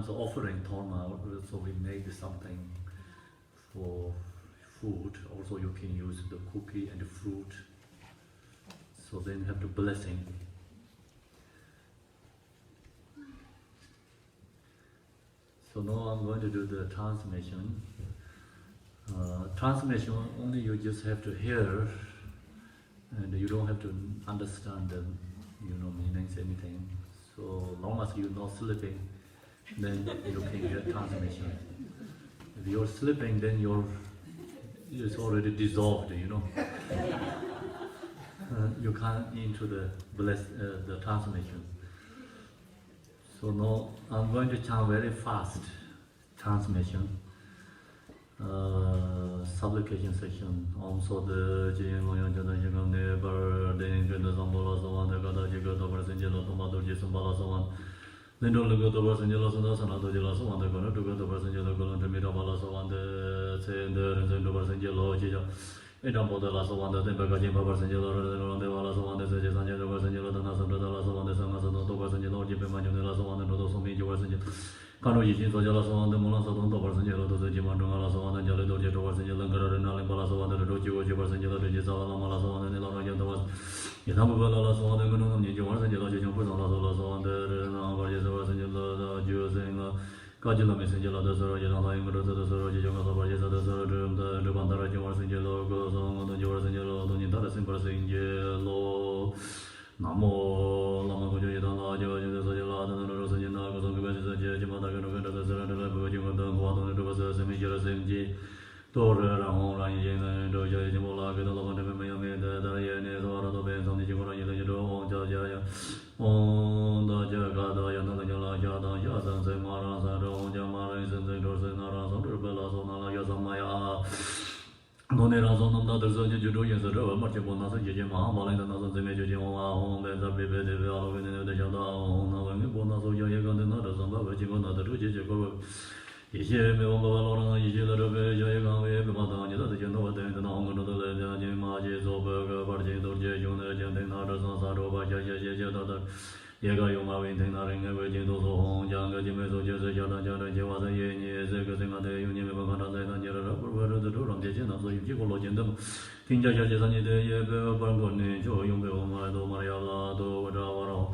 sometimes offering torma, so we make something for food. Also you can use the cookie and the fruit. So then you have the blessing. So now I'm going to do the transmission. Transmission only you just have to hear, and you don't have to understand the meanings, anything. So long as you're not sleeping, then you can get transmission. If you're sleeping, then it's already dissolved, you can't into the transmission. So now I'm going to chant very fast transmission. Supplication section. Also the Jin Loyan Jana Jingam Never, the Engine Zambola Sawan, the Gada Jigato Varsangelo, Tomato Jisambala Sawan. Then don't look at the Varsangelo and the Jela Sawan, the Gona to go to Varsangelo, Golan to Mirabala Sawan, the Sender and the Varsangelo, Jija. Edambo de la Sawan, the Tempacajim Varsangelo, the Vala Sawan, the Sanjelo Varsangelo, the Nasa de la Sawan, the Sanasa, the Varsangelo, Jipemano de la Sawan, and Rodosomi Varsangelo. Kano Yishin Sojala Sawan, the Molan Sawan, the Varsangelo, the Jimandunga Sawan, and Jalo Dojo Varsangelo, and Nalimbala Sawan, the Dojo Varsangelo, the Jisala Mala Sawan, and the Larajan was Yatamabala Sawan, the Gunum, Nijo Varsangelo, Jumpusan Sawan, the Navajas Varsangelo, the Jews and Kajula Messangelo, the Soro, the Soro, the Soro, the Bandara Varsangelo, goes on the Varsangelo, the Nintara Simper Singelo. Namo Lama Kujidana, the Sajala, the Rosajana, the Jimata, the Surrender, the Guadon, the Semijara Semji, Torre, Ramon, Doja, Jimola, the Lama, the Miami, the Diane, or the Benz on the Jimora, the Jodo, Jaya, on the Jagada, and the Jala, Jada, Yazan, Semara, Sado, Jamara, and the Dorsenara, Bella, Sonala, Yazamaya. Nonera zona da derzo judo yenza ro marche bona sa jeje ma malen da na zeme jeje wa hon be da be be de be alo ne de jada hon na we bona so ye ga de na da zamba be ji bona da ru jeje ko ye me on ba lo na ye le ro be ye ga we be ma da ni da de no de na hon no de le ja ni ma je zo be ga bar je do je yo ne je de na da sa ro ba ja je da da ye ga yo ma we de na re nge we je do so hon ja ga ji me so je se ja da je wa da ye ni se ga se ma de yo ni me ba ga da le na je ra ro ba ro de ro ram je na so yu ji ko lo jin de tin ja ja je sa ni de ye be ba ngo ni jo yong be o ma do ma ya la do wa da wa ro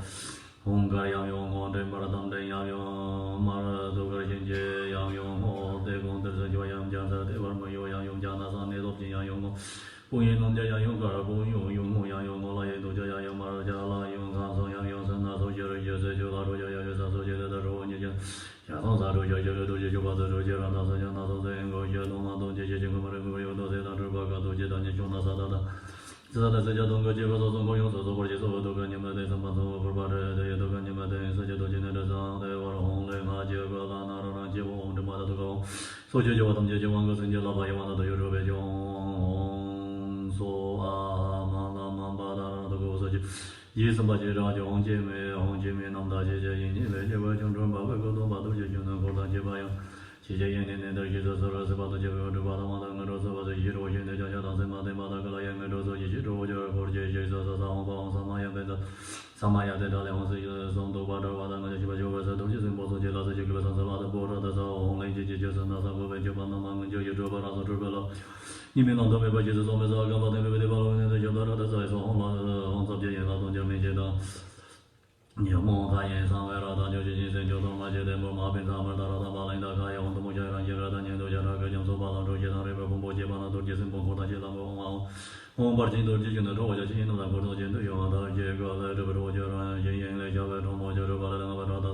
hong ga yang yong ho de ma ra dam de yang yong ma ra do ga jin je yang yong ho de gong de se jo yang ja sa de wa ma yo yang yong ja na sa ne lo jin yang yong ho Bung yin nom ja yang yong ga bung yong yong mo yang yong mo la ye do ja yang ma ra ja la yong sa so yang yong sa na so je re je se jo la ro ja ya sa so je de da ro ni ja ya song sa ro ja je do je jo ba ro je ra na so ja na so de ngo je lo ma do je je je ma re ngo yo do de da ro ba ga do je da ni jo na sa da da sa da se ja dong ge je ba so so ngo yong so so bo je so do ga ni ma de sa ma so bo ba de de do ga ni ma de sa je do je ne de sa de wa ro hong le ma je ga la na ro na je wo hong de ma da do ga so je je wa dam je je wang ge sen je la ba ye wa na do yo ro be jo so a ma la ma ba da do go so je ye sam ba je ra je hong je me nam da je je yin ni le je wa jong zhong ba go do ba do je jong na go da je ba yang je je yin ni de je so so ra se ba do je ba do ba da ma da ngo so ba je ro je ne ja ja da se ma de ma da ga la yang ngo so je je ro je go je je so so sa hong ba hong sa ma ya be da sa ma ya de da le hong se je song do ba da ngo je ba je ba sa do je se bo so je la se je ge ba sa ba da bo ra da sa hong le je je sa na sa bo be je ba na ma ngo je ro ba ra so ro ba la你们弄到没把就是说没啥干嘛的没得把老人的就到那的在说红了红烧节烟那种就没觉得你莫看烟上外了他就进行就从那些的莫马平上面到了他把人打开红都莫家让些个他年都家那个江苏把那周街上那边风波街把那都街生风波那些那个红把金都进行的时候我就进行那个周间都有他这个来这个我就让人烟来小白中我就把那个把他到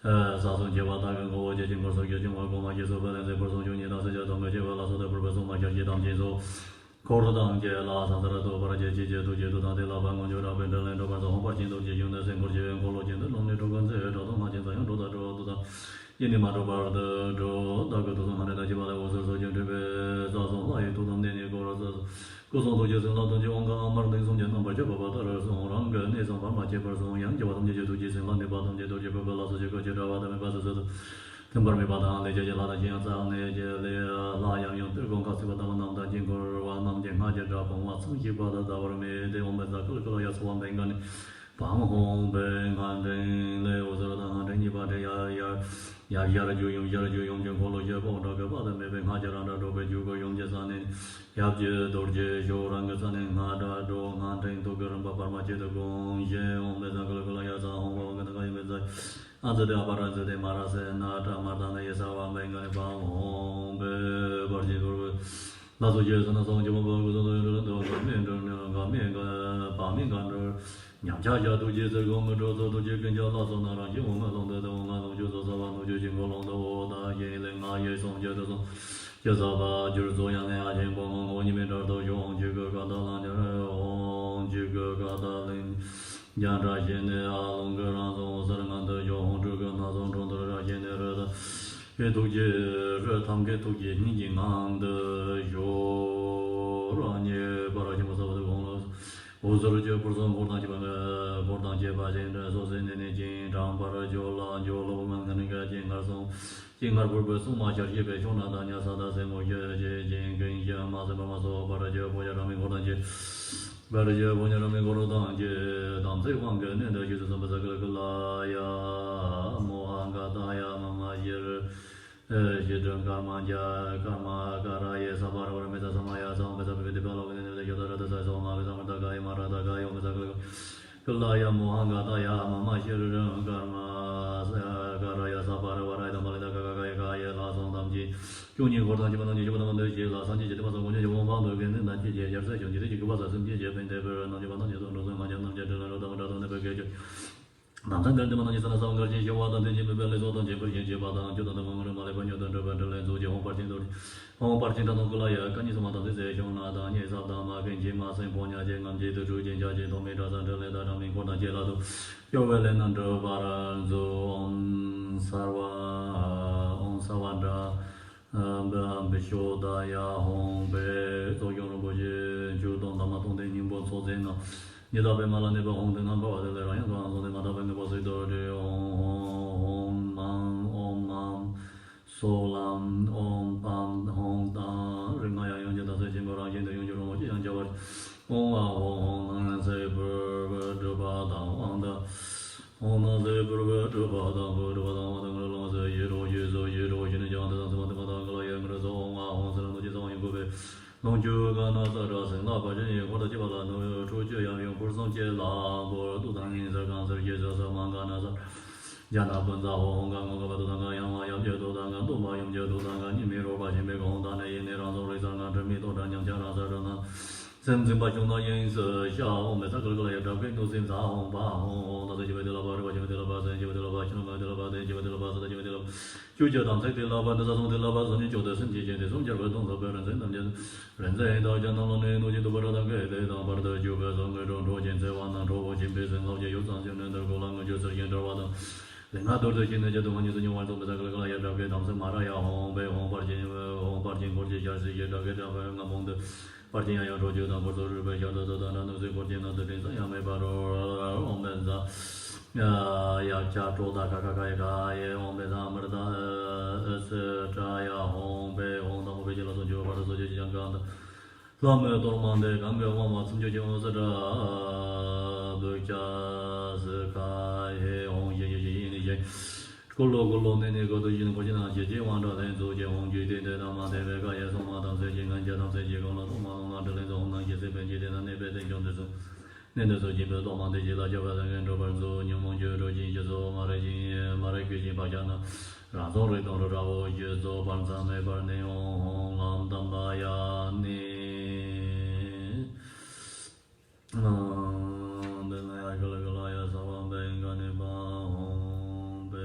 sa son je wa ta ga go je jing ko so ge jing wa go ma je so ba ne bo so ju ni da se je dong ge je wa la so de bo so ma je je dang je so ko ro dang je la sa da do ba je je je do da de la ba ngo jo da ben de le do ba so hong ba jing do je yong de sen ko je ko lo jing de long ne do gan se do ma jing sa yang do da yin ni ma do ba de do da ge do so ma ne da je ba le wo so so jing de be sa so la ye do dong de ni ko ro so ko so do je sen la dong je ong ga ma de song je na ba je ba da ra so rang ge ne so ba ma je ba so yang je wa dong je do je sen la ne ba dong je do je ba la so je ko je da wa da me ba so so等会儿没把他那些拉到肩上，那些拉洋用对公告是把他们弄到经过哇，弄健康检查，帮我重新把他找回来，对我们这个要是往那个呢， Bang Hong Ben Han Den Le Ozo Dan Den Yiba De Ya Yara Ju Yong Jung Polo Je Bo Da Ga Ba Da Me Ben Ha Jaran Da Do Be Ju Go Yong Je San Nen Yap Je Dor Je Jo Rang Ga San Nen Ha Da Do Han Den Do Ga Ram Ba Par Ma Je Do Gong Je Hong Be Za Ga La Ya Za Hong Go Ga Da Ga Me Za An Ze De A Ba Ra Ze De Ma Ra Se Na Ta Ma Da Na Ye Sa Wa Ben Ga Ne Bang Hong Be Bar Je Do那时候就是那种就我们都面着那个面个把面干着，娘家家都就是我们这都就跟着那时候那让就我们弄的都那种就是说完都就经过弄的我那也人啊也送就这种，就是吧就是这样的呀，全部我你们这都用这个搞到那就是用这个搞到人。养着现在啊，弄个那种是那的用这个那种种的现在这的。给都结是他们给都结你经常的有让你把那些么子的工了，我说了就不是我当去把个我当去把现在说是那经常把那就了我们看那个经常送，经常不送嘛小些别说那大家啥的什么也经跟一样嘛什么说把那就不要让美国当去。把那些不要让美国当去，当最黄个那的就是什么这个啦呀，莫汉嘎达呀，妈妈也是。je dang karma ja karma kara ye sabara ora meta samaya sam meta be de balo ne de yodara da sa so ma be sam da ga ma ra da ga yo meta kala ya mohanga da ya mama she dang karma kara ya sabara ora da ma da ga ye la song dam ji ju ni go dang ji ba dang ji ba dang de ji la san ji de ba so go ni yo ma de gen na ji ye sa ji de ji ba sa sim ji je ben de be na ji ba na ji do no ma ja na je de la da ma da ne be ge 남산 들 때만 하니 사는 사람 같이 쇼와다 되지 매벨에 쏘던 제벌 제제 바다 저도 너무 말에 번여 던져 번들래 조지 홍파진도 홍파진도 놀라야 간이 좀 하다 되세 쇼나다 니 사다 마겐 제마선 보냐 제감제도 조진자제 도메다산 들래다 담이 고다 제라도 요벨레는 더 바란조 온 사와 온 사완다 베쇼다야 홍베 조용로 보지 주동 담아 동대 님보 소제나 Nida be mala ne ba hong de na ba de la yan ba so de ma da be ne ba so do de om mam so lam om pam hong da ring ma ya yang je da se jin ba ra yin de yung ju ro mo ji yang ja wa om wa hong na se bu de ba da wang da om na se bu de ba da wa da lo se ye ro ye so ye ro yin de yang da sa ma de ma da ga la yang ro so om wa hong se na ji so yin bu be农就干那啥着生那把人也或者就把那农出去养用不是从接拉不都当人这刚是也就是忙干那啥，家那本早红干我把都当干养嘛养就都当干都嘛养就都当干你没说把钱没空当那一年让走来当干这没多当娘家那啥着呢，真正把穷那颜色下我们这个来这边都是啥红把红，那就为了老板，就为了老板，就为了老板，就为了老板，就为了老板，就为了老板。就觉当这对老板，那种对老板说你觉得身体健的，从这个动作不认真，他们就是认真到讲他们的东西都不知道给的，当把的就个从那种捉奸在网上捉我金背身，好些有上就能得过了，我就是研究话的。人家都是现在这东西是你玩做不这个也找给当时马上要红白红八斤过去就是也找给这个我们的。把钱要说就当不说日本晓得这当然都是过钱那这边上也没把着我们这。要加州大卡也红白咱们的是这样红白红的红白就老就把它做就这样的，咱们多忙的，刚刚我们从就就是这不加是开红也。咕噜那个都已经过去那些结完了，咱做结红具体的他妈的那个也送嘛，当时就俺家当时就讲了，送嘛这类种那些随便接的那边的用的是。那时候基本多忙的些了，就把那个这边做牛毛就做进就做马来决心把家呢，然后来到了然后就做班上那边的红蓝蛋白呀你，本来个呀啥玩意个那把红白，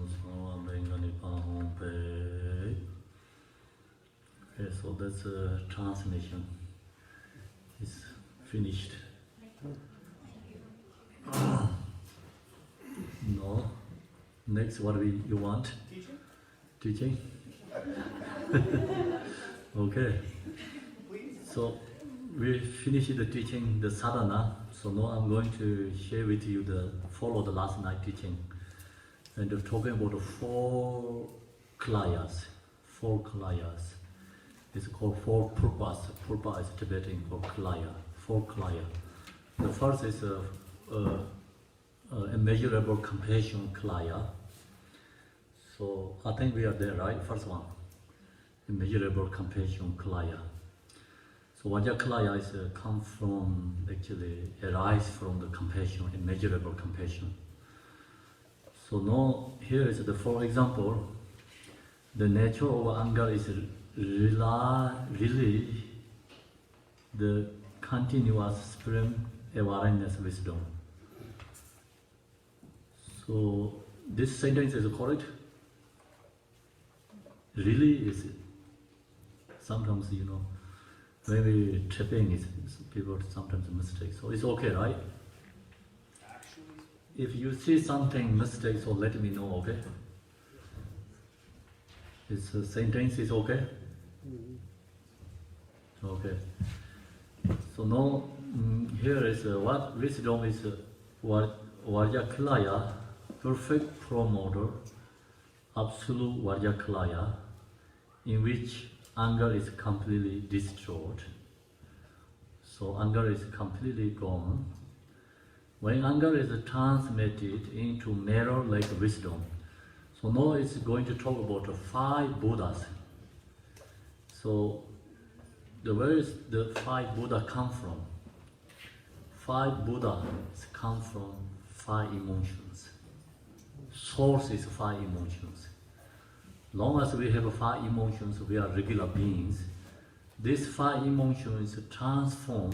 啥玩意个那把红白。Okay, so that's a transmission. It's finished. No. Next, what you want? Teaching? Okay. So we finished the teaching, the sadhana. So now I'm going to share with you follow the last night teaching. And talking about the four klayas. It's called four purpas. Purpa is Tibetan for klaya, four klaya. The first is immeasurable compassion klaya. So I think we are there, right? First one, immeasurable compassion klaya. So Vajrakilaya is come from, actually arise from the compassion, immeasurable compassion. So now here is the for example, the nature of anger is really the continuous supreme awareness wisdom. So this sentence is correct. Really is sometimes maybe tripping is people sometimes mistake. So it's okay, right? If you see something mistake, so let me know, okay? This sentence is okay? Okay. So now here is what wisdom is Vajrakilaya, perfect promoter, absolute Vajrakilaya, in which anger is completely destroyed. So anger is completely gone. When anger is transmitted into mirror-like wisdom, so now it's going to talk about the 5 Buddhas. So where is the 5 Buddha come from? 5 Buddhas come from 5 emotions. Source is 5 emotions. Long as we have 5 emotions, we are regular beings. These 5 emotions transform,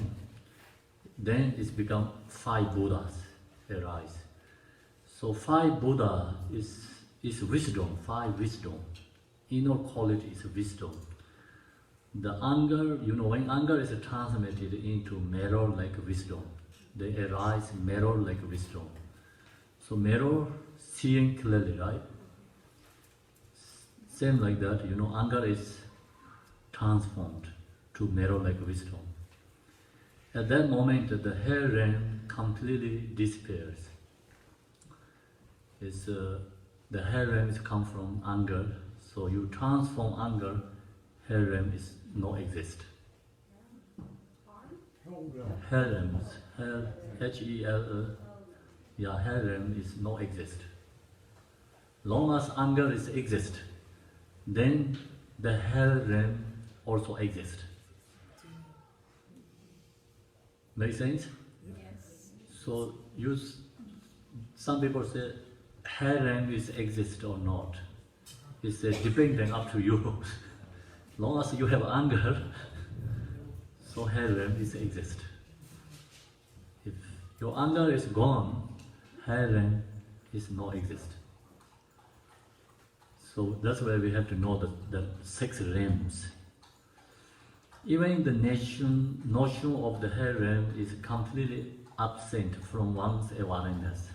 then it's become 5 Buddhas arise. So 5 Buddha is wisdom, 5 wisdom. Inner quality is wisdom. The anger, when anger is transmitted into mirror-like wisdom, they arise mirror-like wisdom. So mirror, seeing clearly, right? Same like that, anger is transformed to mirror-like wisdom. At that moment, the hair realm completely disappears. The hair realm is come from anger, so you transform anger, hair realm is no exist. Hair realms, H-E-L-E, hair realm is no exist. Long as anger is exist, then the hair realm also exists. Make sense? Yes. So some people say hair realm is exist or not. It's depending up to you. Long as you have anger, so hair realm is exist. If your anger is gone, hair realm is no exist. So that's why we have to know the 6 realms. Even the notion of the hair realm is completely absent from one's awareness.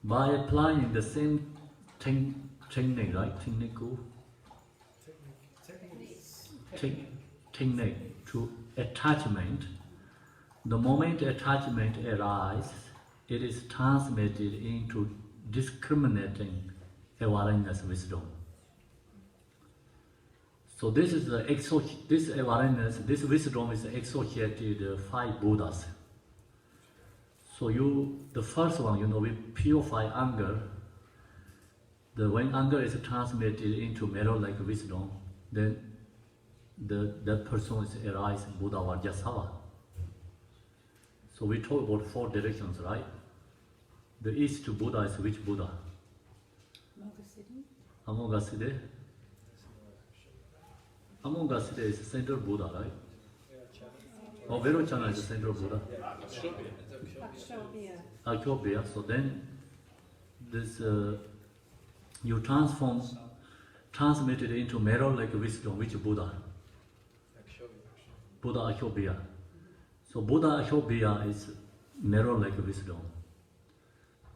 By applying the same technique, right? Technique to attachment, the moment attachment arises, it is transmitted into discriminating awareness wisdom. So this is this awareness, this wisdom is associated 5 Buddhas. So the first one, we purify anger. When anger is transmitted into mirror-like wisdom, then that person is arise Buddha Vajrasattva. So we talk about 4 directions, right? The east Buddha is which Buddha? Amoghasiddha. Amoghasiddha is central Buddha, right? Oh, Vajrayana is the central Buddha. Akshobhya. So then this you transmit it into mirror-like wisdom. Which Buddha? Buddha Akshobhya. So Buddha Akshobhya is mirror-like wisdom.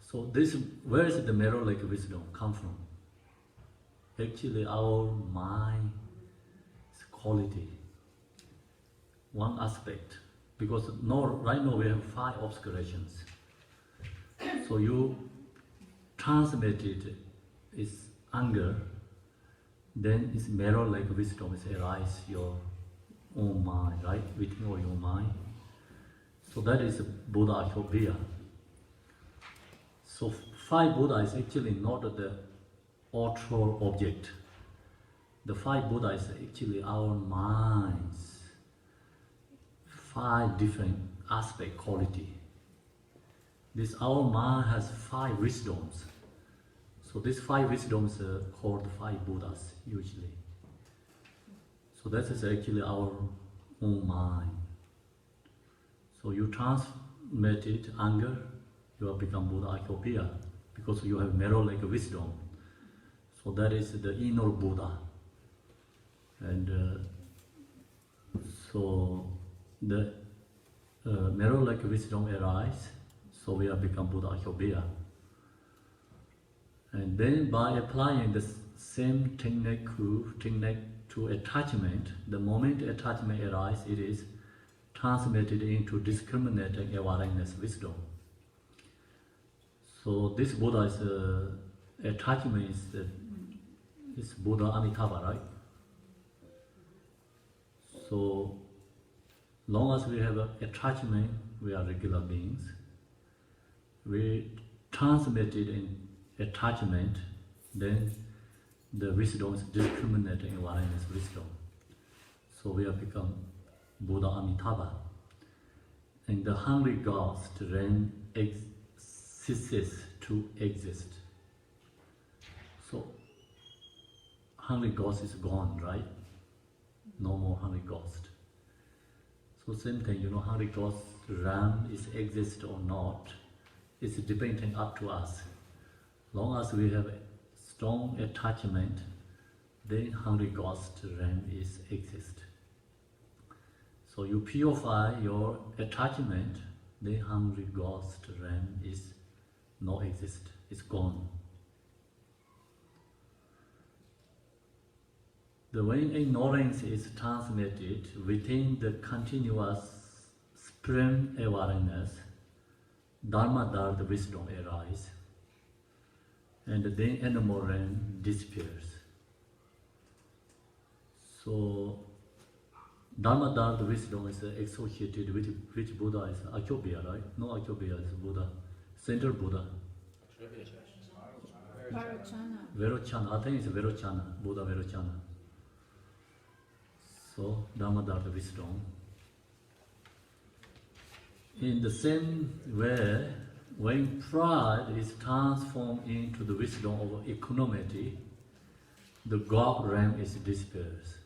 So where is the mirror-like wisdom come from? Actually, our mind quality. One aspect. Because right now we have 5 obscurations. So you transmitted is anger, then it's mirror like wisdom is arise your own mind, right? Within all your mind. So that is Buddha Akhyobhya. So 5 Buddha is actually not the author object. The 5 Buddha is actually our minds. 5 different aspect quality. This our mind has 5 wisdoms. So these 5 wisdoms are called 5 Buddhas usually. So that is actually our own mind. So you transmit it anger, you have become Buddha Akhyobhya because you have mirror like wisdom. So that is the inner Buddha. And so the mirror like wisdom arise, so we have become Buddha Akhyobhya. And then by applying the same technique to attachment, the moment attachment arises, it is transmitted into discriminating awareness wisdom. So this Buddha is attachment is Buddha Amitabha, right? So long as we have attachment, we are regular beings. We transmitted in attachment, then the wisdom is discriminating awareness wisdom. So we have become Buddha Amitabha. And the hungry ghost then ceases to exist. So hungry ghost is gone, right? No more hungry ghost. So same thing, hungry ghost realm is exist or not, it's depending up to us. Long as we have strong attachment, then hungry ghost realm is exist. So you purify your attachment, then hungry ghost realm is no exist, it's gone. The when ignorance is transmitted within the continuous supreme awareness, Dharma the wisdom arises, and then animal realm disappears. So Dharma the wisdom is associated with which Buddha is Akhyobhya, right? No, Akhyobhya is Buddha, central Buddha. Vajrakilaya. I think it's Vajrakilaya, Buddha Vajrakilaya. So Dharma the wisdom. In the same way, when pride is transformed into the wisdom of equanimity, the God realm is dispersed.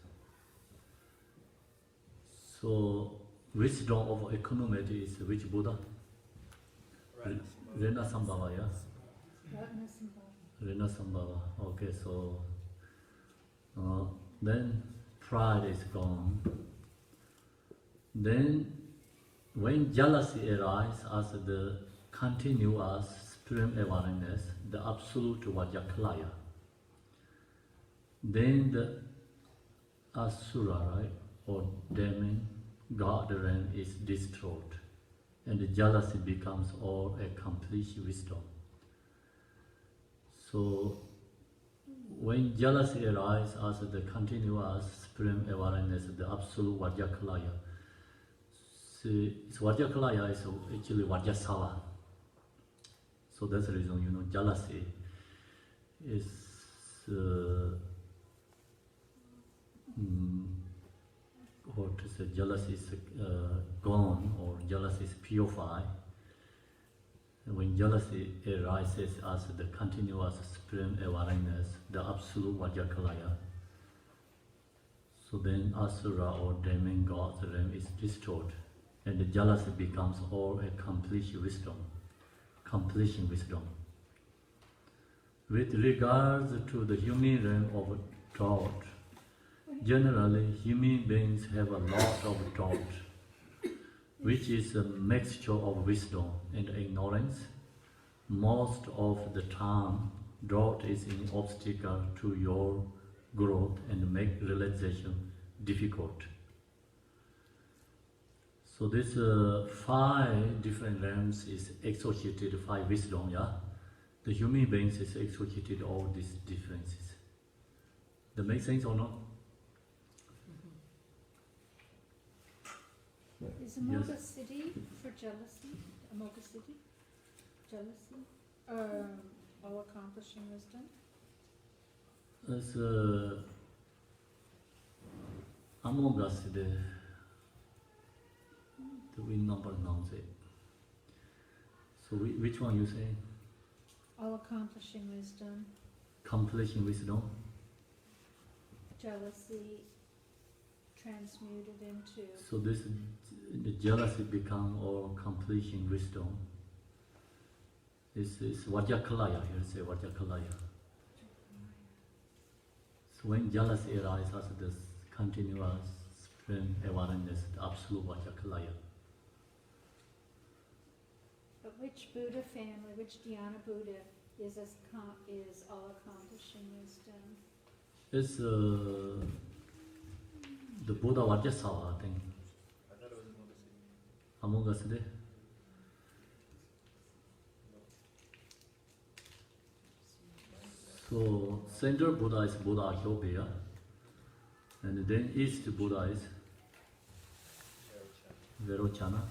So, wisdom of equanimity is which Buddha? Rena Sambhava, yeah? Rena Sambhava. Okay, so then pride is gone. Then, when jealousy arises as the continuous supreme awareness, the absolute Vajrakilaya, then the Asura, right, or demon, God realm is destroyed, and the jealousy becomes all accomplished wisdom. So, when jealousy arises as the continuous supreme awareness, the absolute Vajrakilaya, Vajrakilaya is actually Vajrasattva. So that's the reason, jealousy is what to say, jealousy is gone, or jealousy is purified. When jealousy arises as the continuous supreme awareness, the absolute Vajrakilaya, so then Asura or demon God's realm is destroyed, and the jealousy becomes all accomplished wisdom, completion wisdom. With regards to the human realm of thought, generally human beings have a lot of thought, which is a mixture of wisdom and ignorance. Most of the time, doubt is an obstacle to your growth and make realization difficult. So this 5 different realms is associated 5 wisdom, yeah? The human beings is associated all these differences. That makes sense or not? Is Amoga City for jealousy? Amoga City? Jealousy? All accomplishing wisdom? It's among us the we number pronounce it. So which one you say? All accomplishing wisdom. Completion wisdom. Jealousy transmuted into. So this the jealousy become all completion wisdom. It's Vajrakilaya, here say Vajrakilaya. So when jealousy arises as this continuous supreme awareness, the absolute Vajrakilaya. But which Buddha family, which Dhyana Buddha is all accomplishing wisdom? It's the Buddha Vajrasawa, I think. I thought it was Among us today. So central Buddha is Buddha Hyobya, and then east Buddha is Verochana.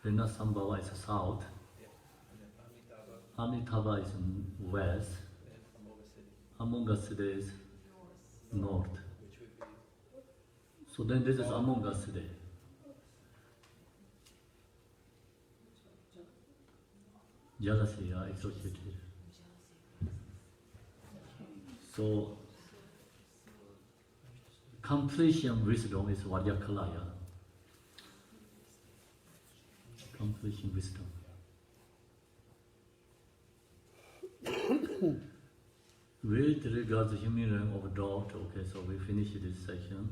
Renasambhava is south. Amitabha is west. Among us today is north. So then this is among us today. Jealousy are associated. So completion wisdom is Vajrakilaya. Completion wisdom. With regards to human realm of doubt, okay, so we finish this section.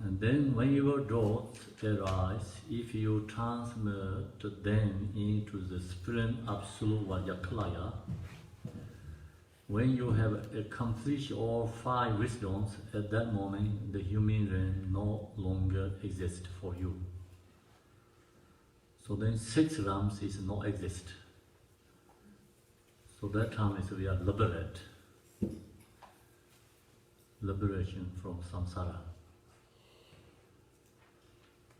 And then when your doubts arise, if you transmute them into the supreme absolute Vajrakilaya, when you have accomplished all 5 wisdoms, at that moment the human realm no longer exists for you. So then 6 realms is not exist. So that time is we are liberation from samsara.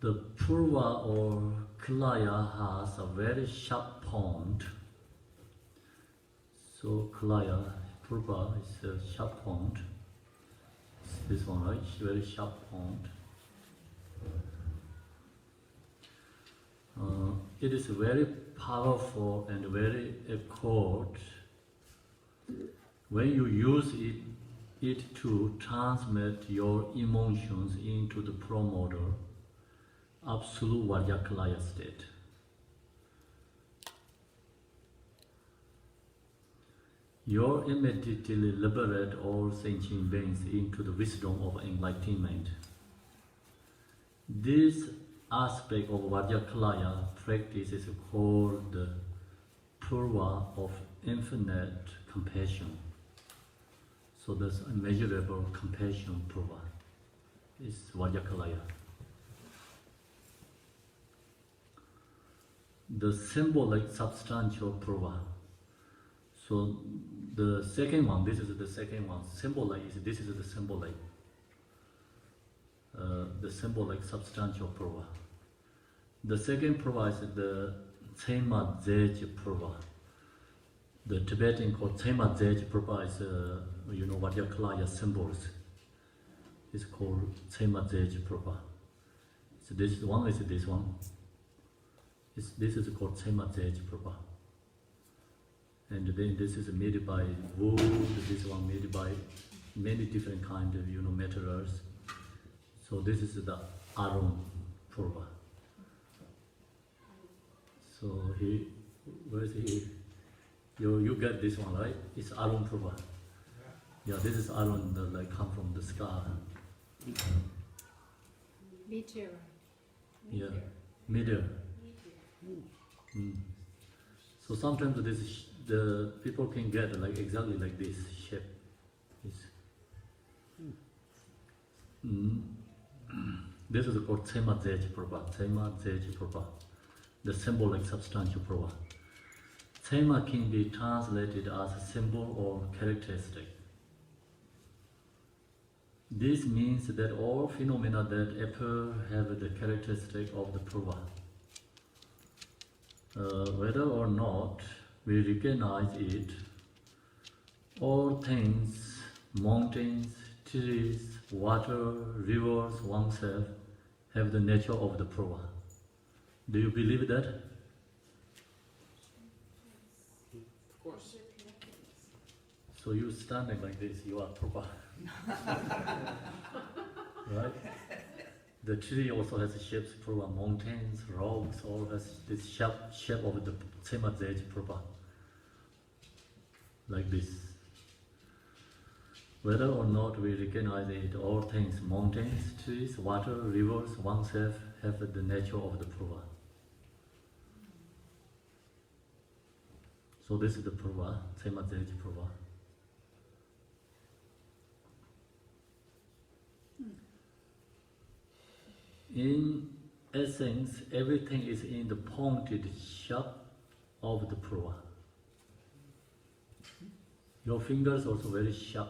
The Purva or Kilaya has a very sharp point. So Kilaya, Purva is a sharp point. It's this one, right? Very sharp point. It is very powerful and very accord when you use it to transmit your emotions into the promoter, absolute Vajrakilaya state. You immediately liberate all sentient beings into the wisdom of enlightenment. This aspect of Vajrakilaya practice is called the Purva of infinite compassion. So there's immeasurable compassion Purva. It's Vajrakilaya. The symbolic substantial Purva. So the second one, this is the second one. Symbolic is this is the symbolic. The symbolic substantial Purva. The second Purva is the Tsema Zej Purva. The Tibetan called Tsema Zej Purva is, Vajrakilaya symbols. It's called Tsema Zej Purva. So this one is this one. This is called Tsema Zej Purva. And then this is made by wood, this one made by many different kind of materials. So this is the Arun Purva. So where is he? You get this one, right? It's Arun Purva. Yeah, this is Arun that come from the sky. Meteor. Yeah, meteor. So sometimes the people can get exactly like this shape. This is called Tsema Zej Purva. Tsema Zej Purva. The symbolic substantial Purva. Tema can be translated as a symbol or characteristic. This means that all phenomena that appear have the characteristic of the purva. Whether or not we recognize it, all things, mountains, trees, water, rivers, oneself, have the nature of the purva. Do you believe that? Of course. So you standing like this, you are purva. Right? The tree also has shapes purva, mountains, rocks, all has this shape of the same as purva. Like this. Whether or not we recognize it, all things, mountains, trees, water, rivers, oneself, have the nature of the purva. So this is the purva, same as purva. In essence, everything is in the pointed shape of the purva. Your fingers also very sharp,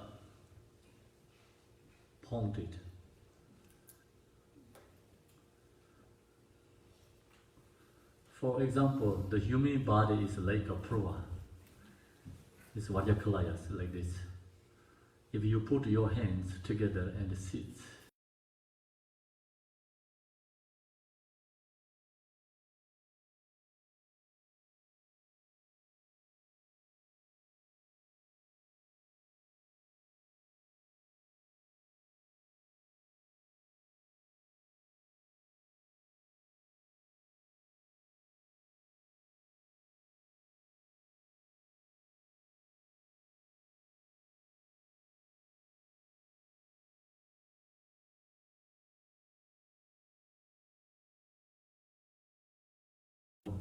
pointed. For example, the human body is like a purva. It's Vajrakilaya, like this. If you put your hands together and sit,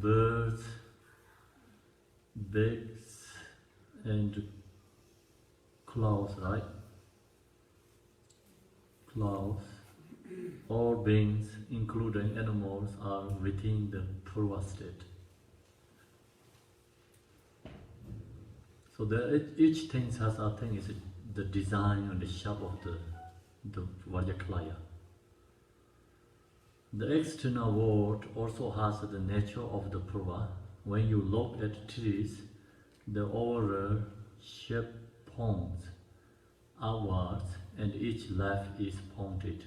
birds, beaks, and clouds, right? Clouds, all beings, including animals, are within the purva state. So each thing has a thing is the design and the shape of the Vajrakilaya. The external world also has the nature of the purva. When you look at trees, the overall shape points outwards and each leaf is pointed.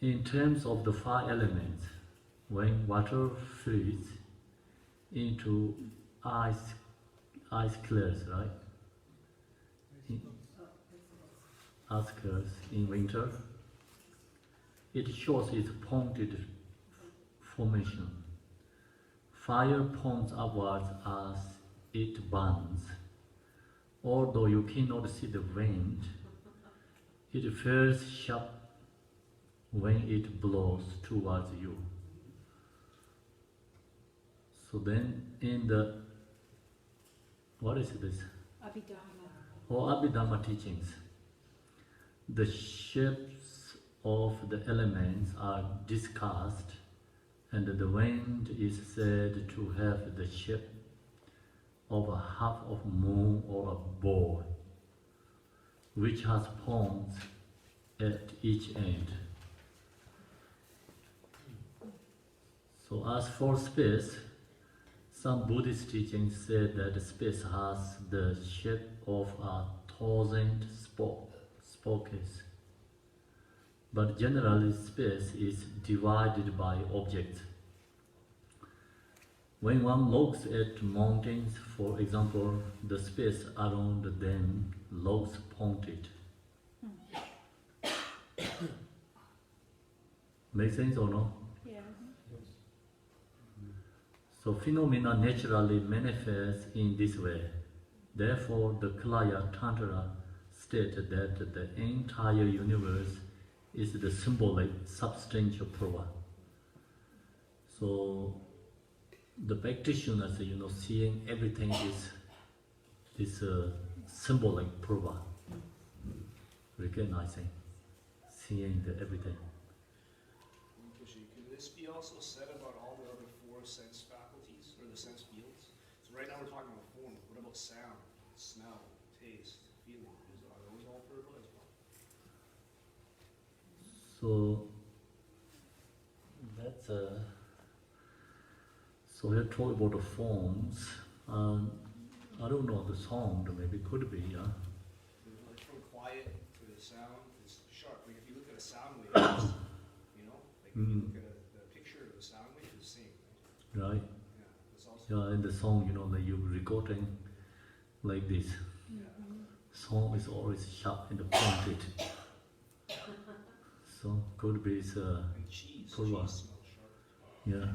In terms of the five elements, when water freezes into ice clears, right? Ice clears in winter, it shows its pointed formation. Fire points upwards as it burns. Although you cannot see the wind, it feels sharp when it blows towards you. So then in the, what is this? Abhidharma. Or Abhidharma teachings, the shapes of the elements are discussed, and the wind is said to have the shape of a half of moon or a ball, which has points at each end. So as for space, some Buddhist teachings say that space has the shape of 1,000 spokes. But generally space is divided by objects. When one looks at mountains, for example, the space around them looks pointed. Make sense or no? Yeah. So phenomena naturally manifest in this way. Therefore, the Kilaya Tantra stated that the entire universe is the symbolic substantial purva. So the practitioners, seeing everything is symbolic purva, recognizing, seeing everything. Can this be also also said about all the other four sense faculties, or the sense fields? So right now we're talking about form. What about sound, smell, taste, feeling? Are those all purple as well? So that's so we're talking about the forms. I don't know the sound. Maybe could be, yeah. Like from quiet to the sound, it's sharp. Like if you look at a sound wave, you know, like when you look at the picture of the sound wave, it's the same. Right. Yeah, that's also. Yeah, in the song, you know, that you're recording like this. Song is always sharp and pointed. So could be it's And cheese. purva. Cheese smells sharp. Yeah.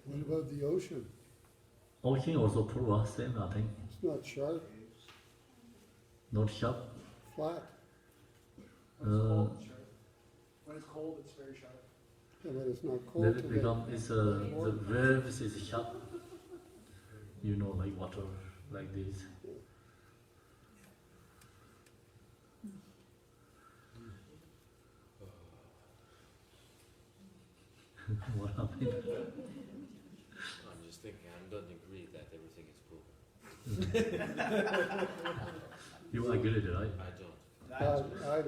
What about the ocean? Ocean also purva, same I think. It's not sharp, Waves. Not sharp. flat. When it's cold, it's very sharp. Yeah, but it's not cold Then it today. become it's the waves is sharp. You know, like water, like this. What happened? I'm just thinking, I don't agree that everything is proven. You agree, right? I don't. I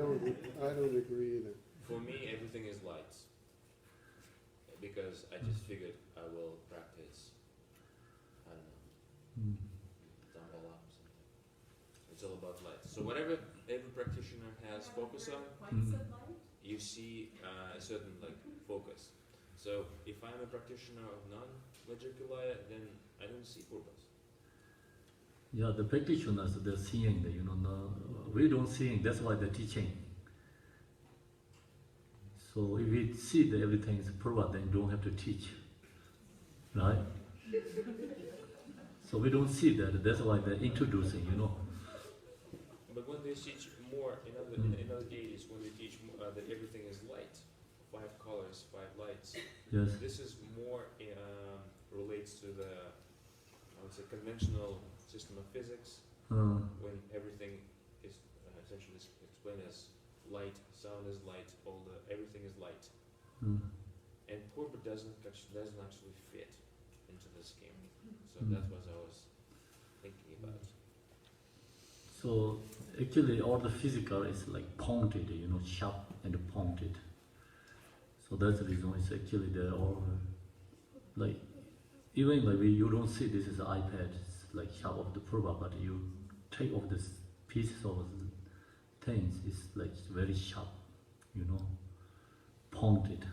don't agree either. For me, everything is light. Because I just figured I will practice, I don't know, Dhamma or something. It's all about light. So whatever every practitioner has focus on, you see a certain like focus. So if I'm a practitioner of non-Vajrakilaya, then I don't see purpose. Yeah, the practitioners, they're seeing, you know, we don't see, that's why they're teaching. So if we see that everything is purva, then don't have to teach, right? So we don't see that, that's why they're introducing, you know. But when they teach more in other deities, when they teach that everything is light, 5 colors, 5 lights, Yes. this is more relates to the, I would say, conventional system of physics, when everything is essentially explained as light, sound is light, everything is light, and purva doesn't actually fit into the scheme. So that's what I was thinking about. So actually all the physical is like pointed, you know, sharp and pointed. So that's the reason it's actually they're all like, even like you don't see this is an iPad, it's like sharp of the purva, but you take off this pieces of things, it's like very sharp, you know, pointed.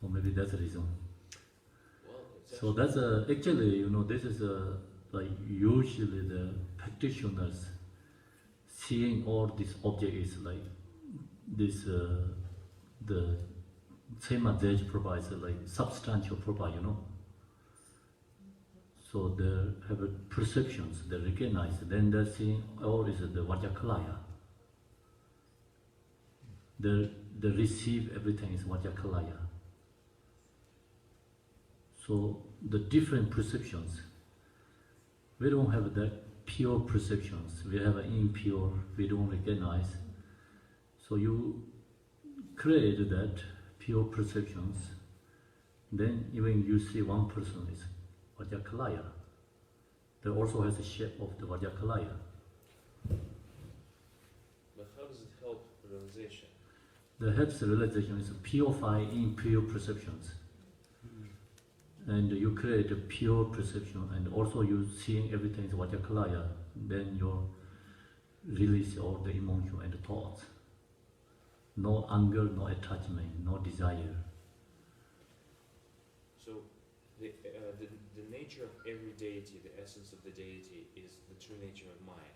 So maybe that's the reason. Well, So that's actually, you know, this is like usually the practitioners seeing all this object is like this, the same as Zej provides like substantial purva, you know. So they have perceptions, they recognize, then they're seeing all is the Vajrakilaya. They receive everything is Vajrakilaya. So the different perceptions, we don't have that pure perceptions, we have an impure, we don't recognize. So you create that pure perceptions, then even you see one person is Vajrakilaya. There also has a shape of the Vajrakilaya. but how does it help realization? The helps realization is purify impure perceptions. And you create a pure perception, and also you seeing everything is Vajrakilaya, then you release all the emotion and thoughts. No anger, no attachment, no desire. So the nature of every deity, the essence of the deity is the true nature of mind.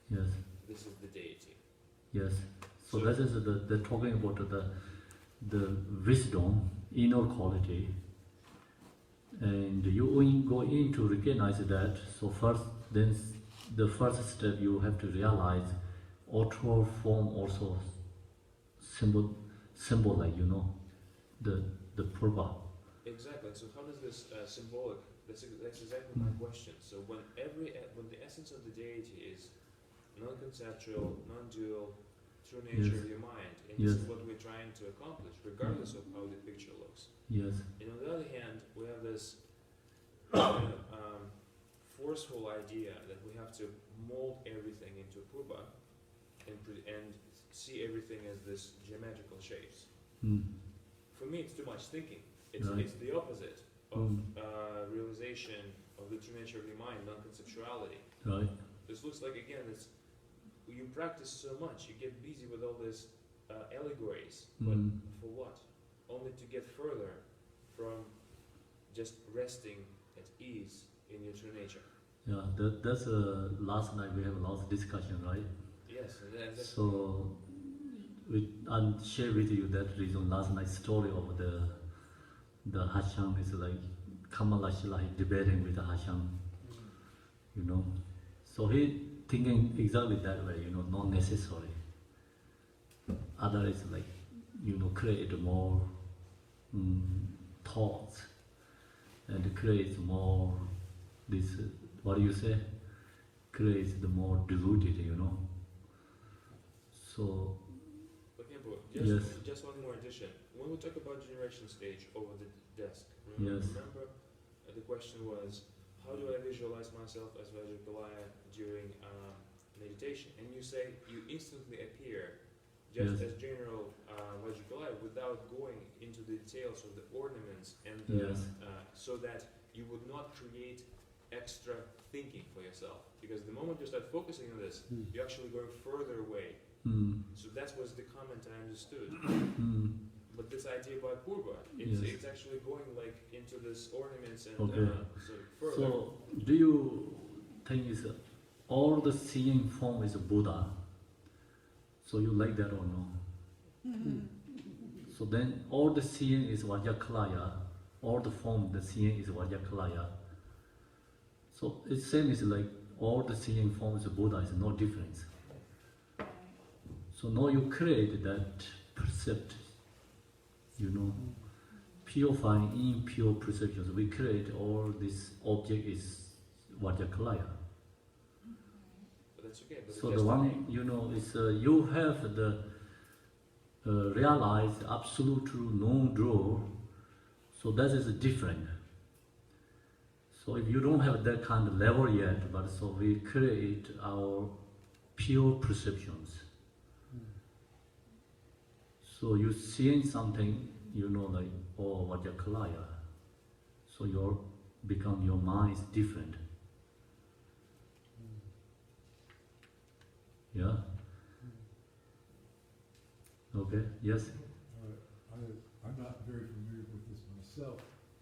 Yes, This is the deity. yes. So that is the talking about the wisdom, inner quality. And you go in to recognize that. So first, then the first step you have to realize auto form also symbolize, you know, the purva. Exactly. So how does this symbolic? That's exactly my question. So when the essence of the deity is non-conceptual, non-dual, true nature Yes. of your mind, and this is Yes. what we're trying to accomplish, regardless of how the picture forceful idea that we have to mold everything into purba and see everything as this geometrical shapes. For me, it's too much thinking. It's, Right. it's the opposite of realization of the true nature of the mind, non-conceptuality. Right. This looks like, again, it's, you practice so much, you get busy with all these allegories, but for what? Only to get further from just resting at ease in your true nature. Yeah, that's last night we have a lot of discussion, right? Yes, and that's So I'll share with you that reason. Last night's story of the Hasham is like Kamala Shilahi debating with the Hasham, you know. So he thinking exactly that way, you know, not necessary. Other is like, you know, create more thoughts and create more this, what do you say? Creates the more deluded, you know. So, But Khenpo, yes. just one more addition. When we talk about generation stage over the desk, Yes. remember the question was, how do I visualize myself as Vajrakilaya during meditation? And you say you instantly appear just Yes. as general Vajrakilaya without going into the details of the ornaments and Yes. so that you would not create extra thinking for yourself. Because the moment you start focusing on this, you're actually going further away. So that was the comment I understood. But this idea about purva, it's actually going like into this ornaments and Okay. so further. So, do you think is all the seeing form is Buddha? So you like that or no? So then all the seeing is Vajrakilaya, all the form, the seeing is Vajrakilaya. So it same is like all the seeing form is Buddha, is no difference. So now you create that percept, you know, purifying impure perceptions. We create all this object is Vajrakilaya. But that's okay. But So it's the just a one, name. you know, is you have the realized absolute true non-draw. So that is different. So if you don't have that kind of level yet, but so we create our pure perceptions. So you seeing something, you know, like, oh, Vajrakilaya. So your mind is different. Yeah? Okay, yes? I'm not very familiar with this myself,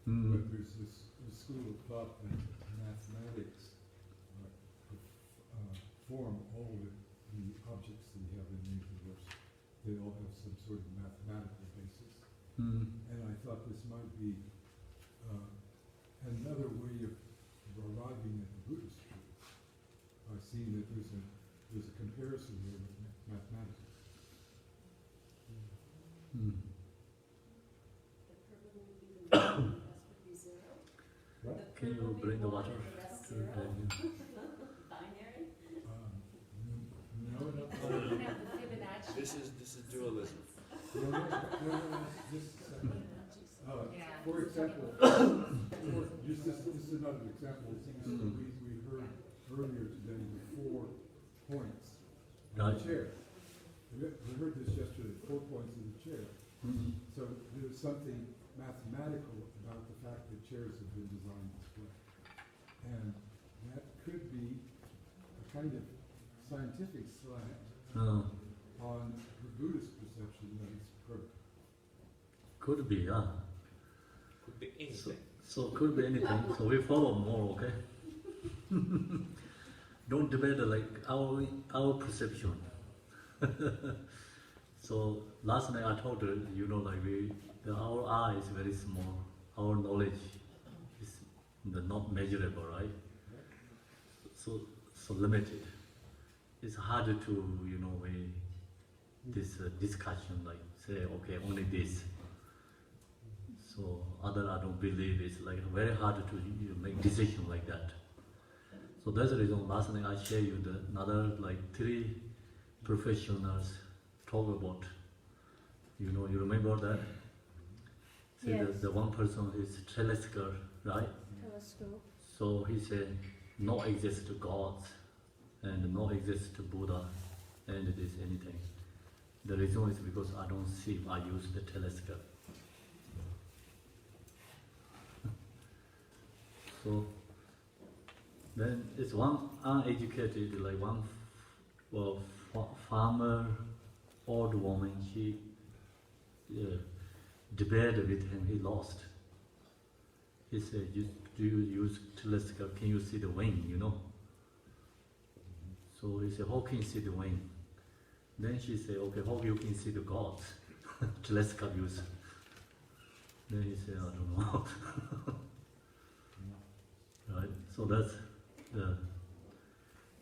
Mm. but there's this school of thought that mathematics form all the objects that we have in the universe. They all have some sort of mathematical basis. And I thought this might be another way of arriving at the Buddhist truth. I've seen that there's a comparison here with mathematics. Can you bring the water? Binary? No, not So we can have the Fibonacci. This is dualism. Just a second. For example, just this is another example. We heard earlier today the 4 points of Right. the chair. We heard this yesterday, 4 points of the chair. So there's something mathematical about the fact that chairs have been designed this way. And that could be a kind of scientific slant on the Buddhist perception that it's perfect. Could be, yeah. Could be anything. So could be anything. So we follow more, okay? Don't debate like our perception. So last night I told her, you know, like our eye is very small. Our knowledge is not measurable, right? So limited. It's harder to, you know, this discussion, like say, okay, only this. So other I don't believe it's like very hard to make decision like that. So that's the reason last night I share you another like 3 professionals talk about. You know, you remember that? Say Yes. the one person is telescope, right? Telescope. So he said no exist gods and no exist Buddha and this anything. The reason is because I don't see, I use the telescope. So then it's one uneducated, like one farmer, old woman, she debated with him, he lost. He said, do you use telescope, can you see the wind, you know? So he said, how can you see the wind? Then she said, okay, how you can see the gods? Telescope use. Then he said, I don't know. Right, so that's the...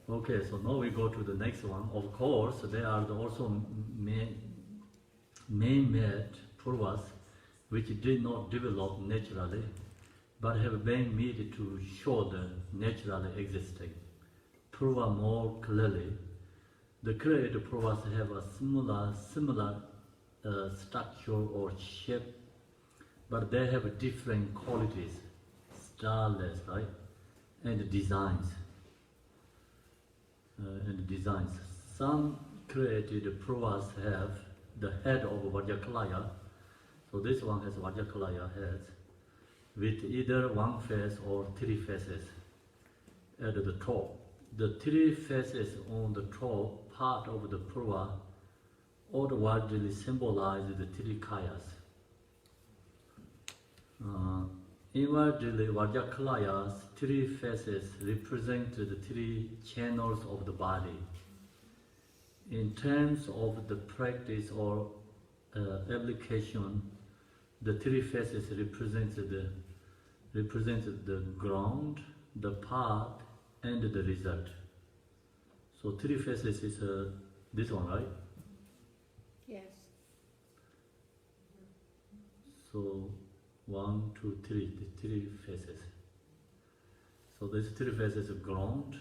Okay, so now we go to the next one. Of course, there are also man-made purvas which did not develop naturally, but have been made to show the naturally existing purva more clearly. The created purvas have a similar structure or shape, but they have different qualities, starless, right, and designs. Some created purvas have the head of Vajrakilaya. So this one has Vajrakilaya head with either one face or three faces at the top. The three faces on the top part of the purva outwardly symbolize the three kayas. Inwardly, Vajrakilaya's three faces represent the three channels of the body. In terms of the practice or application, the three faces represent the ground, the path, and the result. So three faces is this one, right? Yes. So 1, 2, 3, the three faces. So these three faces are ground,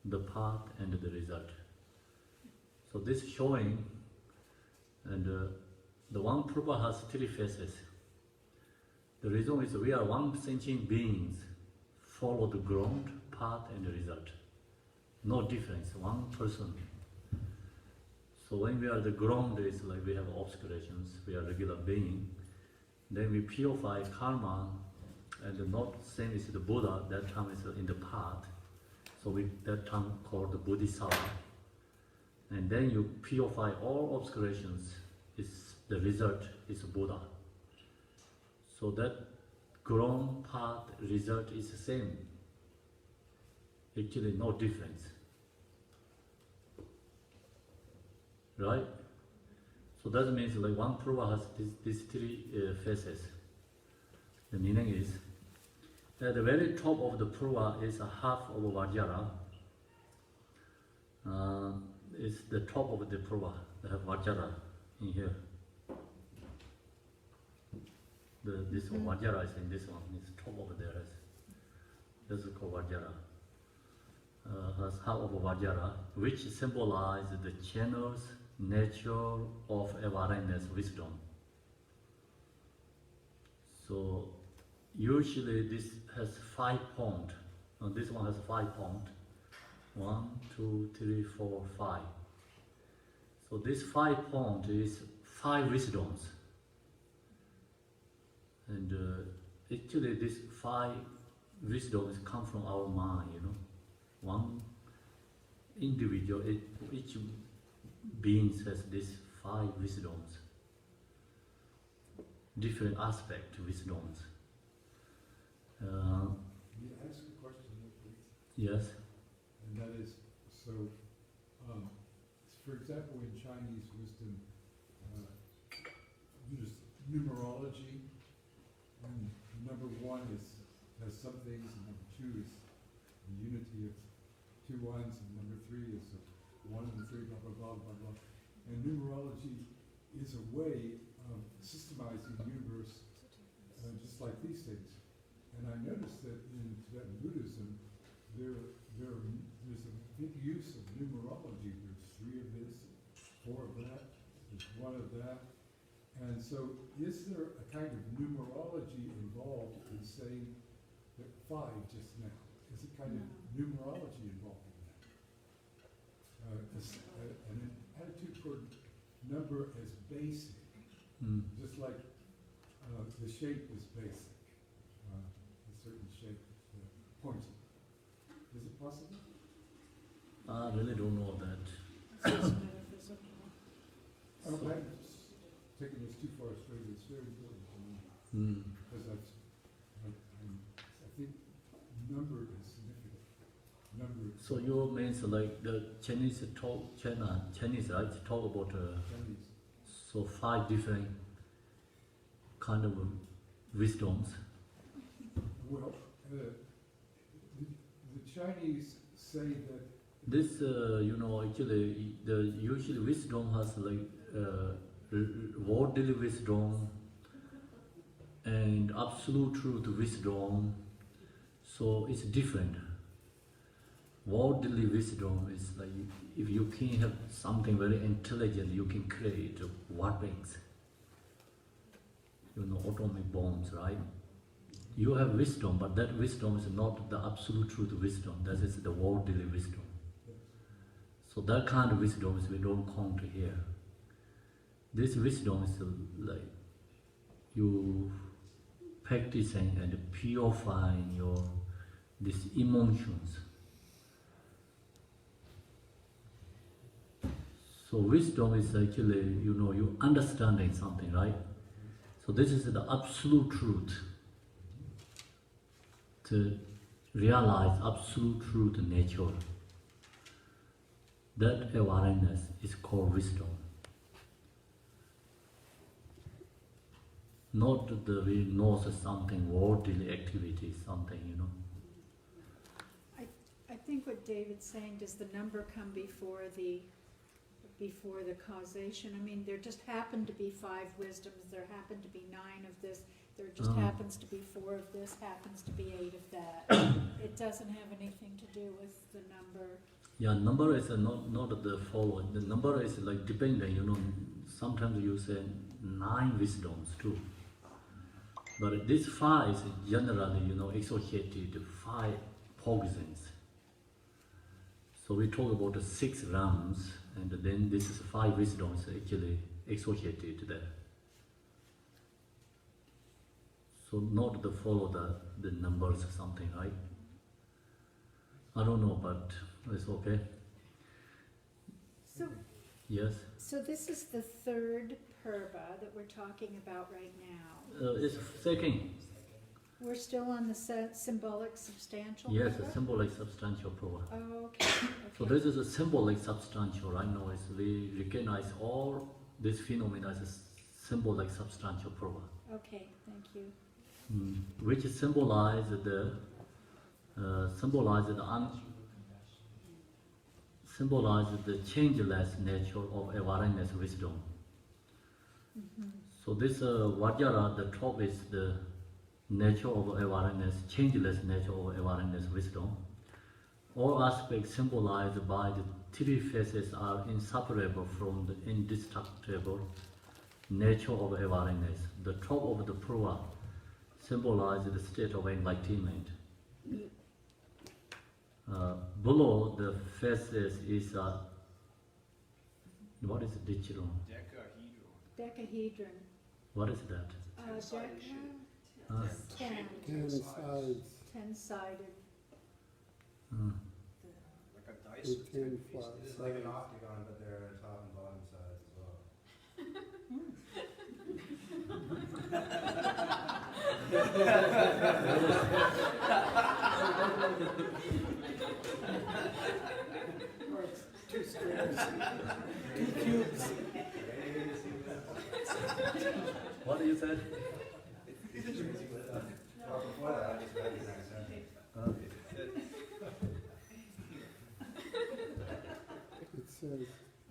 the path, and the result. So this showing, and the one purva has three faces. The reason is we are one sentient beings, follow the ground, path, and the result. No difference, one person. So when we are the ground, it's like we have obscurations, we are regular being. Then we purify karma, and not same as the Buddha, that time is in the path. So that time called the Bodhisattva. And then you purify all obscurations, the result is Buddha. So that ground, path, result is the same. Actually no difference. Right? So that means like one purva has these three faces. The meaning is, at the very top of the purva is a half of Vajra. It's the top of the purva. They have Vajra in here. This Vajra is in this one. It's top over there. This is called Vajra. Has half of Vajra, which symbolizes the channels, nature of awareness, wisdom. So usually this has 5 points. This one has 5 points. 1, 2, 3, 4, 5. So this 5 points is 5 wisdoms. And actually this 5 wisdoms come from our mind, you know. One individual, each being has these 5 wisdoms. Different aspect wisdoms. May I ask a question, please? Yes. And that is, so, for example, in Chinese wisdom, there's numerology, and number 1 has some things, and number 2 is the unity of 2 ones, and number 3 is 1 and 3, blah, blah, blah, blah, blah. And numerology is a way of systemizing the universe, just like these things. And I noticed that in Tibetan Buddhism, there's a big use of numerology. There's 3 of this, 4 of that, there's 1 of that. And so is there a kind of numerology involved in saying that 5 just now? is a kind of numerology involved in that. An attitude toward number as basic, just like the shape is basic, a certain shape points. Is it possible? I really don't know that. So it's metaphysical. I'm taking this too far astray, but it's very important to me. Because I think number is significant. Number. So you means like the Chinese talk, Chinese, right? Talk about Chinese. so 5 different kind of wisdoms. Well, the Chinese say that This, actually, the usually wisdom has like worldly wisdom and absolute truth wisdom. So it's different. Worldly wisdom is like if you can have something very intelligent, you can create weapons. Atomic bombs, right? You have wisdom, but that wisdom is not the absolute truth wisdom. That is the worldly wisdom. So that kind of wisdom is we don't count here. This wisdom is like you practicing and purifying these emotions. So wisdom is actually, you understanding something, right? So this is the absolute truth. To realize absolute truth nature. That awareness is called wisdom. Not that we know something, worldly activity, something, I think what David's saying, does the number come before the causation? I mean, there just happen to be 5 wisdoms, there happen to be 9 of this, there just happens to be 4 of this, happens to be 8 of that. It doesn't have anything to do with the number. Yeah, number is not the following. The number is like dependent, sometimes you say 9 wisdoms too. But this 5 is generally, associated 5 poisons. So we talk about the 6 realms, and then this is 5 wisdoms actually associated there. So not to follow the numbers or something, right? I don't know, but it's okay. So, Yes? so this is the 3rd purva that we're talking about right now. It's second. We're still on the symbolic substantial Yes, purva? a symbolic substantial purva. Oh, okay. So this is a symbolic substantial, right? Now we recognize all this phenomena as a symbolic substantial purva. Okay, thank you. Which symbolize the changeless nature of awareness wisdom. So this Vajra, the top is the nature of awareness, changeless nature of awareness wisdom. All aspects symbolized by the 3 faces are inseparable from the indestructible nature of awareness. The top of the purva symbolizes the state of enlightenment. Below the faces is what is Dichron? Decahedron. What is that? Deca? 10 sides 10-sided. Like a dice. with 10 flat It's like an sides. octagon, but there are top and bottom sides as well. Two squares, 2 cubes. What you said? Well, before that, I just recognized that.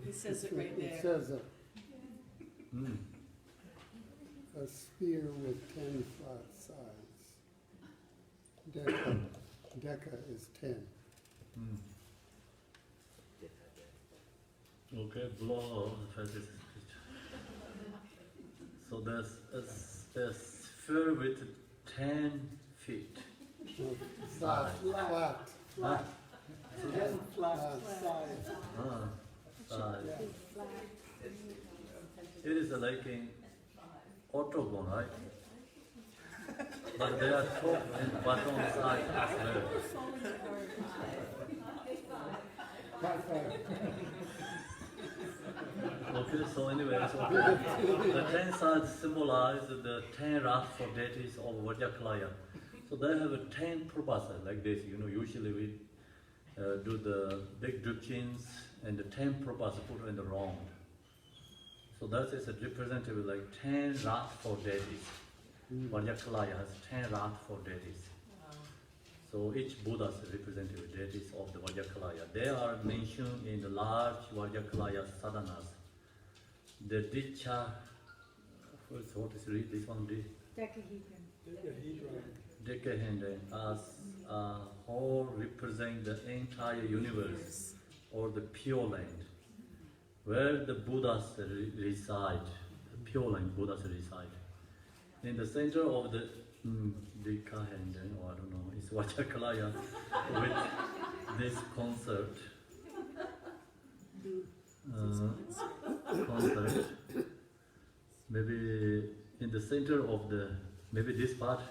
It says it right It there. says a sphere with 10 flat sides. Deca is 10. Okay, below the faces. So there's a sphere with 10 feet. Flat, flat, Huh? flat, side. Side. Big flat. It is like an octagon, right? But there are top and bottom side as well. Falling apart. Okay, so anyway, so the 10 sides symbolize the 10 wrathful deities of Vajrakilaya. So they have a 10 purposes like this. You know, usually we do the big dripchins and the 10 purposes put in the round. So that is a representative like 10 wrathful deities. Vajrakilaya has 10 wrathful deities. So each Buddha is representative deities of the Vajrakilaya. They are mentioned in the large Vajrakilaya sadhanas. The Dicha, what is read this one? Decahedron. Decahedron. Decahedron as a whole represent the entire universe or the Pure Land, where the Buddhas reside, the Pure Land Buddhas reside. In the center of the Decahedron, or I don't know, it's Vajrakilaya with this concert. Concert. Maybe in the center of the, maybe this part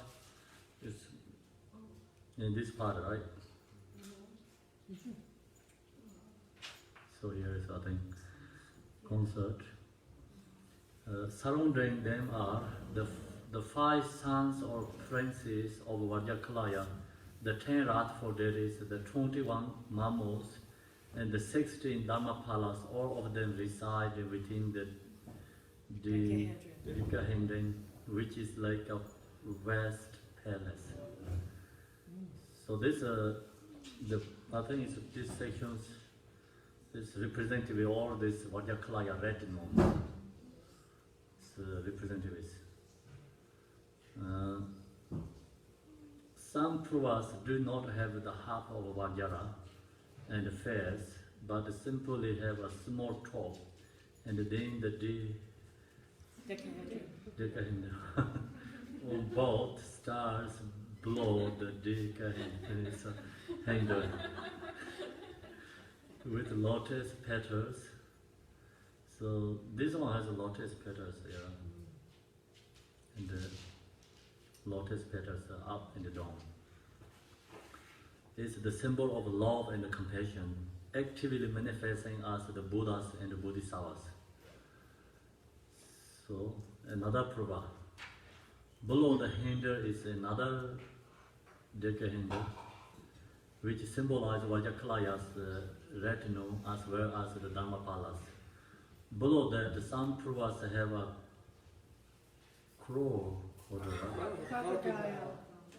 is in this part, right? So here is, I think, concert. Surrounding them are the 5 sons or princes of Vajrakilaya, the 10 wrathful deities, the 21 mammals, and the 16 dharmapalas. All of them reside within the Decahedron, which is like a vast palace. So this, I think it's, this section is representative of all this Vajrakilaya retinue. It's representative. Some Purvas do not have the half of Vajra and face, but simply have a small top, and then the Decahedron. On both stars below the Decahedron with lotus petals. So this one has lotus petals here, and the lotus petals are up in the dome. It's the symbol of love and compassion, actively manifesting as the Buddhas and the Bodhisattvas. So another Purva. Below the hinder is another Decahedron, which symbolizes Vajrakilaya's retinue as well as the Dharmapalas. Below that, some Purvas have a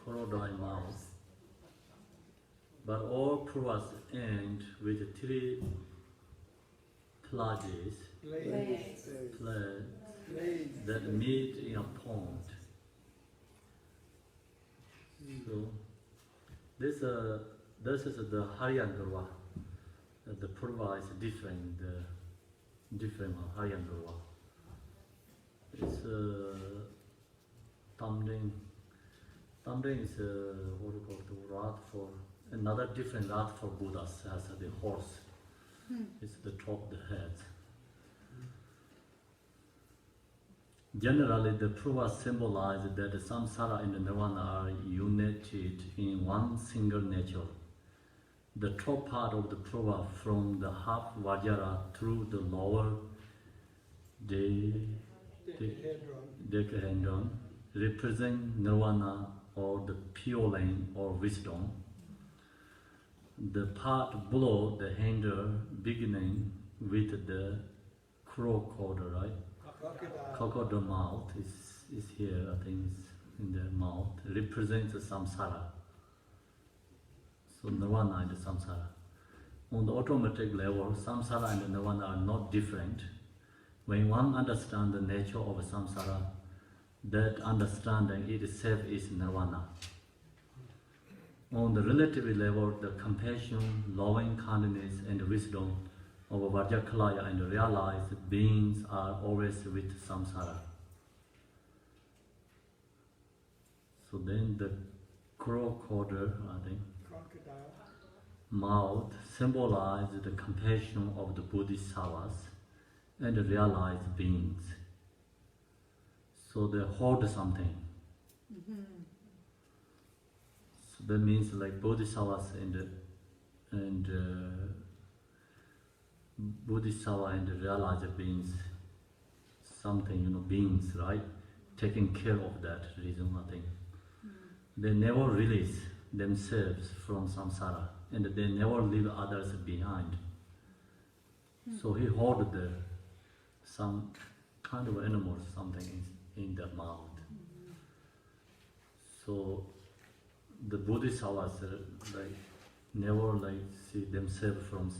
crocodile mouth. But all Purvas end with 3 plages that meet in a pond. So this is the Haryangarva. The Purva is different. Different Haryangarva. It's Tamding. Tamding is what we call the wrath for another different wrath for Buddhas as the horse. It's the top, the head. Generally, the Purva symbolize that the samsara and the nirvana are united in one single nature. The top part of the Purva from the half Vajra through the lower Decahedron represent nirvana or the pure lane or wisdom. The part below the hinder beginning with the crocodile, right? Crocodile mouth is here, I think it's in the mouth, represents the samsara. So nirvana and the samsara. On the automatic level, samsara and nirvana are not different. When one understands the nature of samsara, that understanding itself is nirvana. On the relative level, the compassion, loving kindness, and wisdom of Vajrakilaya and realized beings are always with samsara. So then the crocodile, I think, Crocodile. mouth symbolize the compassion of the Bodhisattvas and realized beings. So they hold something. Mm-hmm. So that means like Bodhisattvas and Bodhisattva and realized beings, something, beings, right? Taking care of that reason, I think. They never release themselves from samsara and they never leave others behind. So he hold some kind of animal, something in their mouth. So the Bodhisattvas never see themselves from,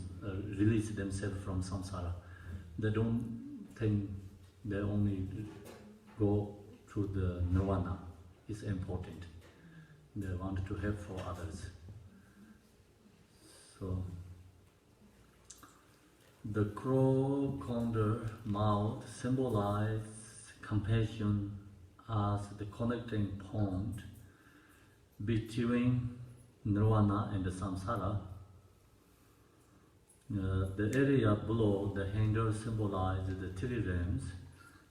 release themselves from samsara. They don't think they only go to the nirvana. It's important. They want to help for others. So the crow condor mouth symbolizes compassion as the connecting point between nirvana and the samsara. The area below the handle symbolizes the three realms.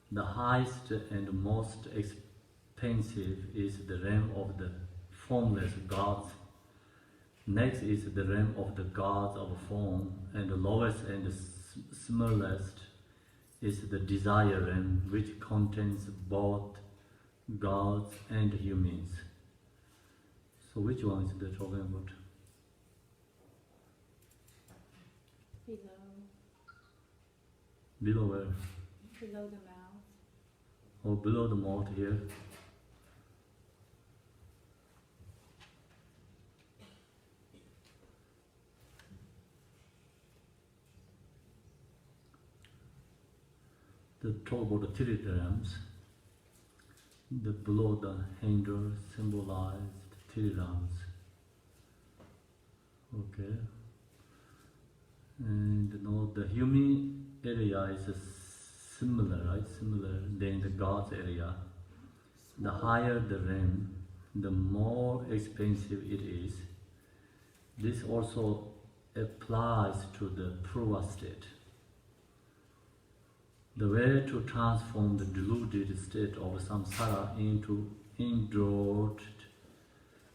The highest and most expensive is the realm of the formless gods. Next is the realm of the gods of form, and the lowest and smallest is the desire realm, which contains both gods and humans. So which one is they talking about? Below where? Below the mouth. Oh, below the mouth here. The talk about the three realms. The below the handle symbolized three realms. Okay. And the human area is similar, right? Similar than the God's area. The higher the realm, the more expensive it is. This also applies to the purva state. The way to transform the deluded state of samsara into indulged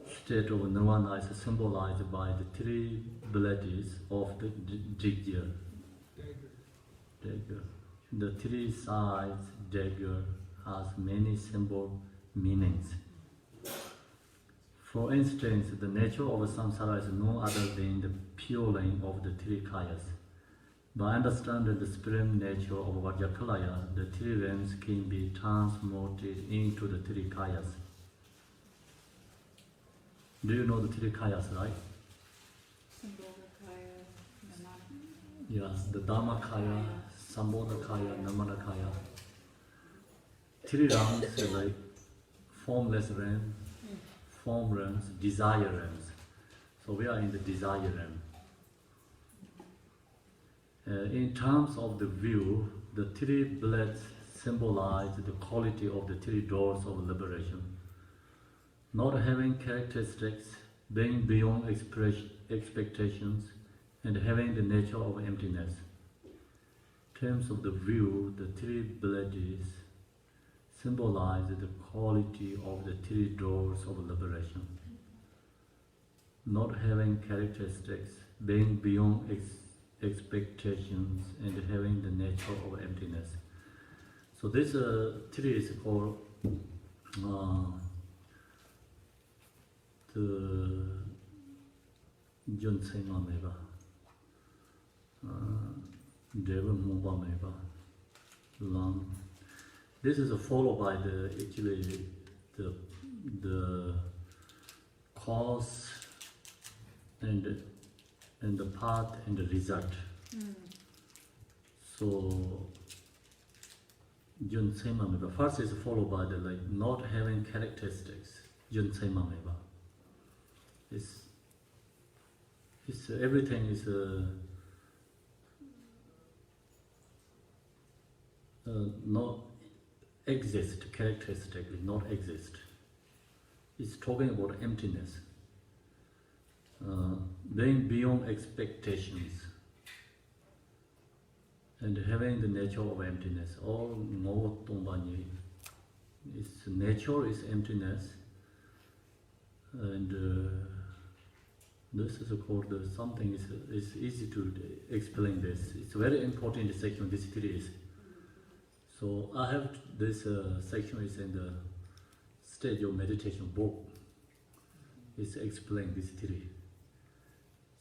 state of nirvana is symbolized by the three abilities of the dagger. The three sides dagger has many symbol meanings. For instance, the nature of samsara is no other than the pure line of the three kayas. By understanding the supreme nature of Vajrakilaya, the three realms can be transmuted into the three kayas. Do you know the three kayas, right? Sambodhakaya, Namana. Yes, the Dhammakaya, Sambodhakaya, Namanakaya. Three realms are like formless realm, form realms, desire realms. So we are in the desire realm. In terms of the view, the three blades symbolize the quality of the three doors of liberation. Not having characteristics, being beyond expectations, and having the nature of emptiness. In terms of the view, the three blades symbolize the quality of the three doors of liberation. Not having characteristics, being beyond expectations, and having the nature of emptiness. So this three is called the Junsema Meva, Deva Mumba Meva, Lam. This is followed by the cause and the path and the result. So Junsema Meva. First is followed by the not having characteristics. Junsema Meva. It's everything is not exist characteristically, not exist. is talking about emptiness, being beyond expectations, and having the nature of emptiness. All its nature is emptiness, and this is called something. Is easy to explain this. It's very important section. This three is. So I have this section is in the stage of meditation book. It's explained this three.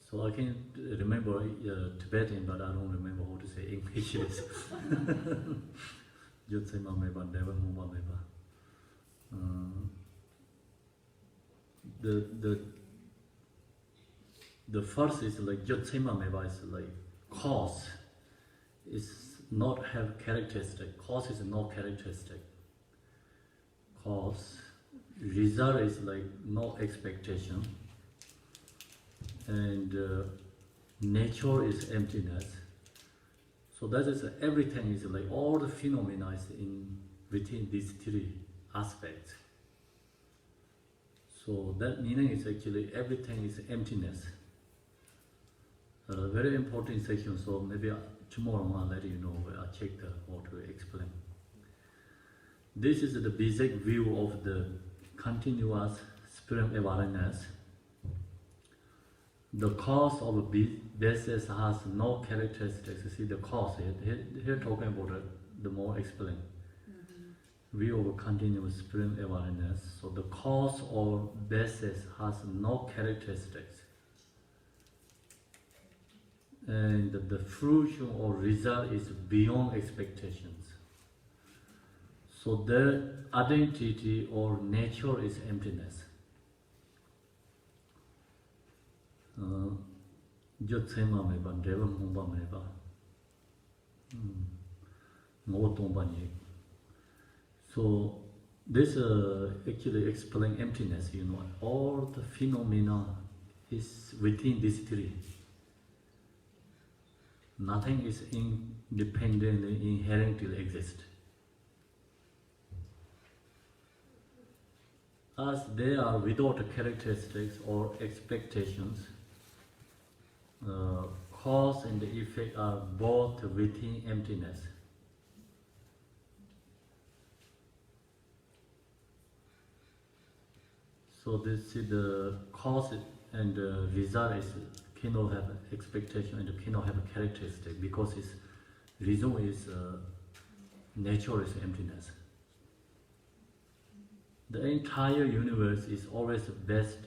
So I can remember Tibetan, but I don't remember how to say English. The first is like Yotsema Meva is like cause is not have characteristic. Cause is not characteristic. Cause result is like no expectation, and nature is emptiness. So that is everything is like all the phenomena is in within these three aspects. So that meaning is actually everything is emptiness. Very important section. So maybe tomorrow I'll let you know. I'll check how to explain. This is the basic view of the continuous spring awareness. The cause of basis has no characteristics. You see the cause here talking about the more explain. View of continuous spring awareness. So the cause or basis has no characteristics. And the fruition or result is beyond expectations. So their identity or nature is emptiness. Yotsema meba, deva mumba meba, ngotomba nye. So this actually explains emptiness. You know, all the phenomena is within these three. Nothing is independently inherently exist. As they are without characteristics or expectations, cause and effect are both within emptiness. So this is the cause and the result is cannot have expectation and cannot have a characteristic because its reason is nature is emptiness. The entire universe is always based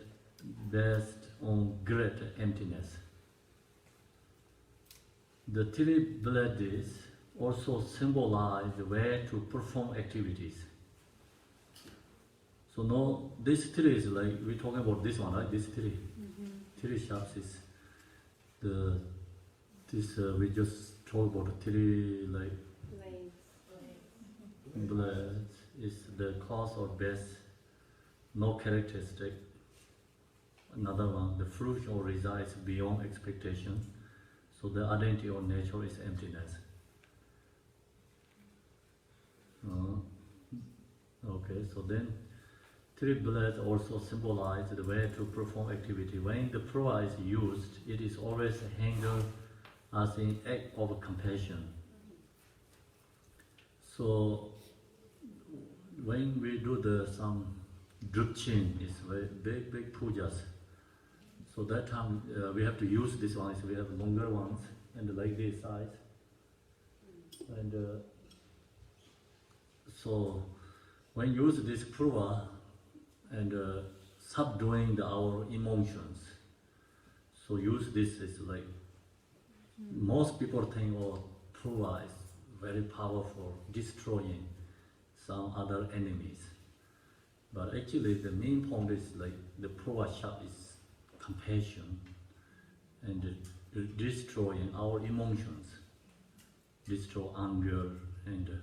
on great emptiness. The three blades also symbolize the way to perform activities. So now this three is like we're talking about this one, right? This three, three shafts is we just talk about three like blades is the cause or base, no characteristic. Another one, the fruit or result is beyond expectation. So the identity or nature is emptiness. Okay, so then three blades also symbolize the way to perform activity. When the proa is used, it is always handled as an act of compassion. So when we do some drupchin, it's very big pujas. So that time we have to use this one. So we have longer ones and like this size. And so when you use this proa and subduing our emotions, so use this is like most people think proa is very powerful, destroying some other enemies. But actually the main point is like the proa shop is compassion and destroying our emotions, destroy anger and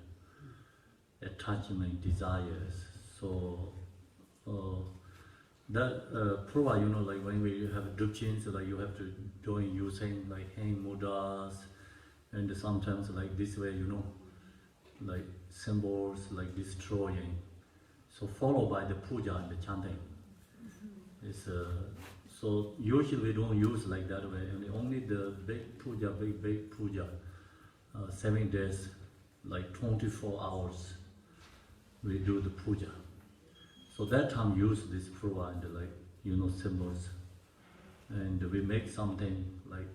attachment, desires. So that proa, you know, like when we have drupchins, like you have to join using like hand mudras, and sometimes like this way, you know, like symbols like destroying. So followed by the puja and the chanting. It's so usually we don't use like that way. Only the big puja, 7 days, like 24 hours, we do the puja. So that time use this pruva and like symbols, and we make something like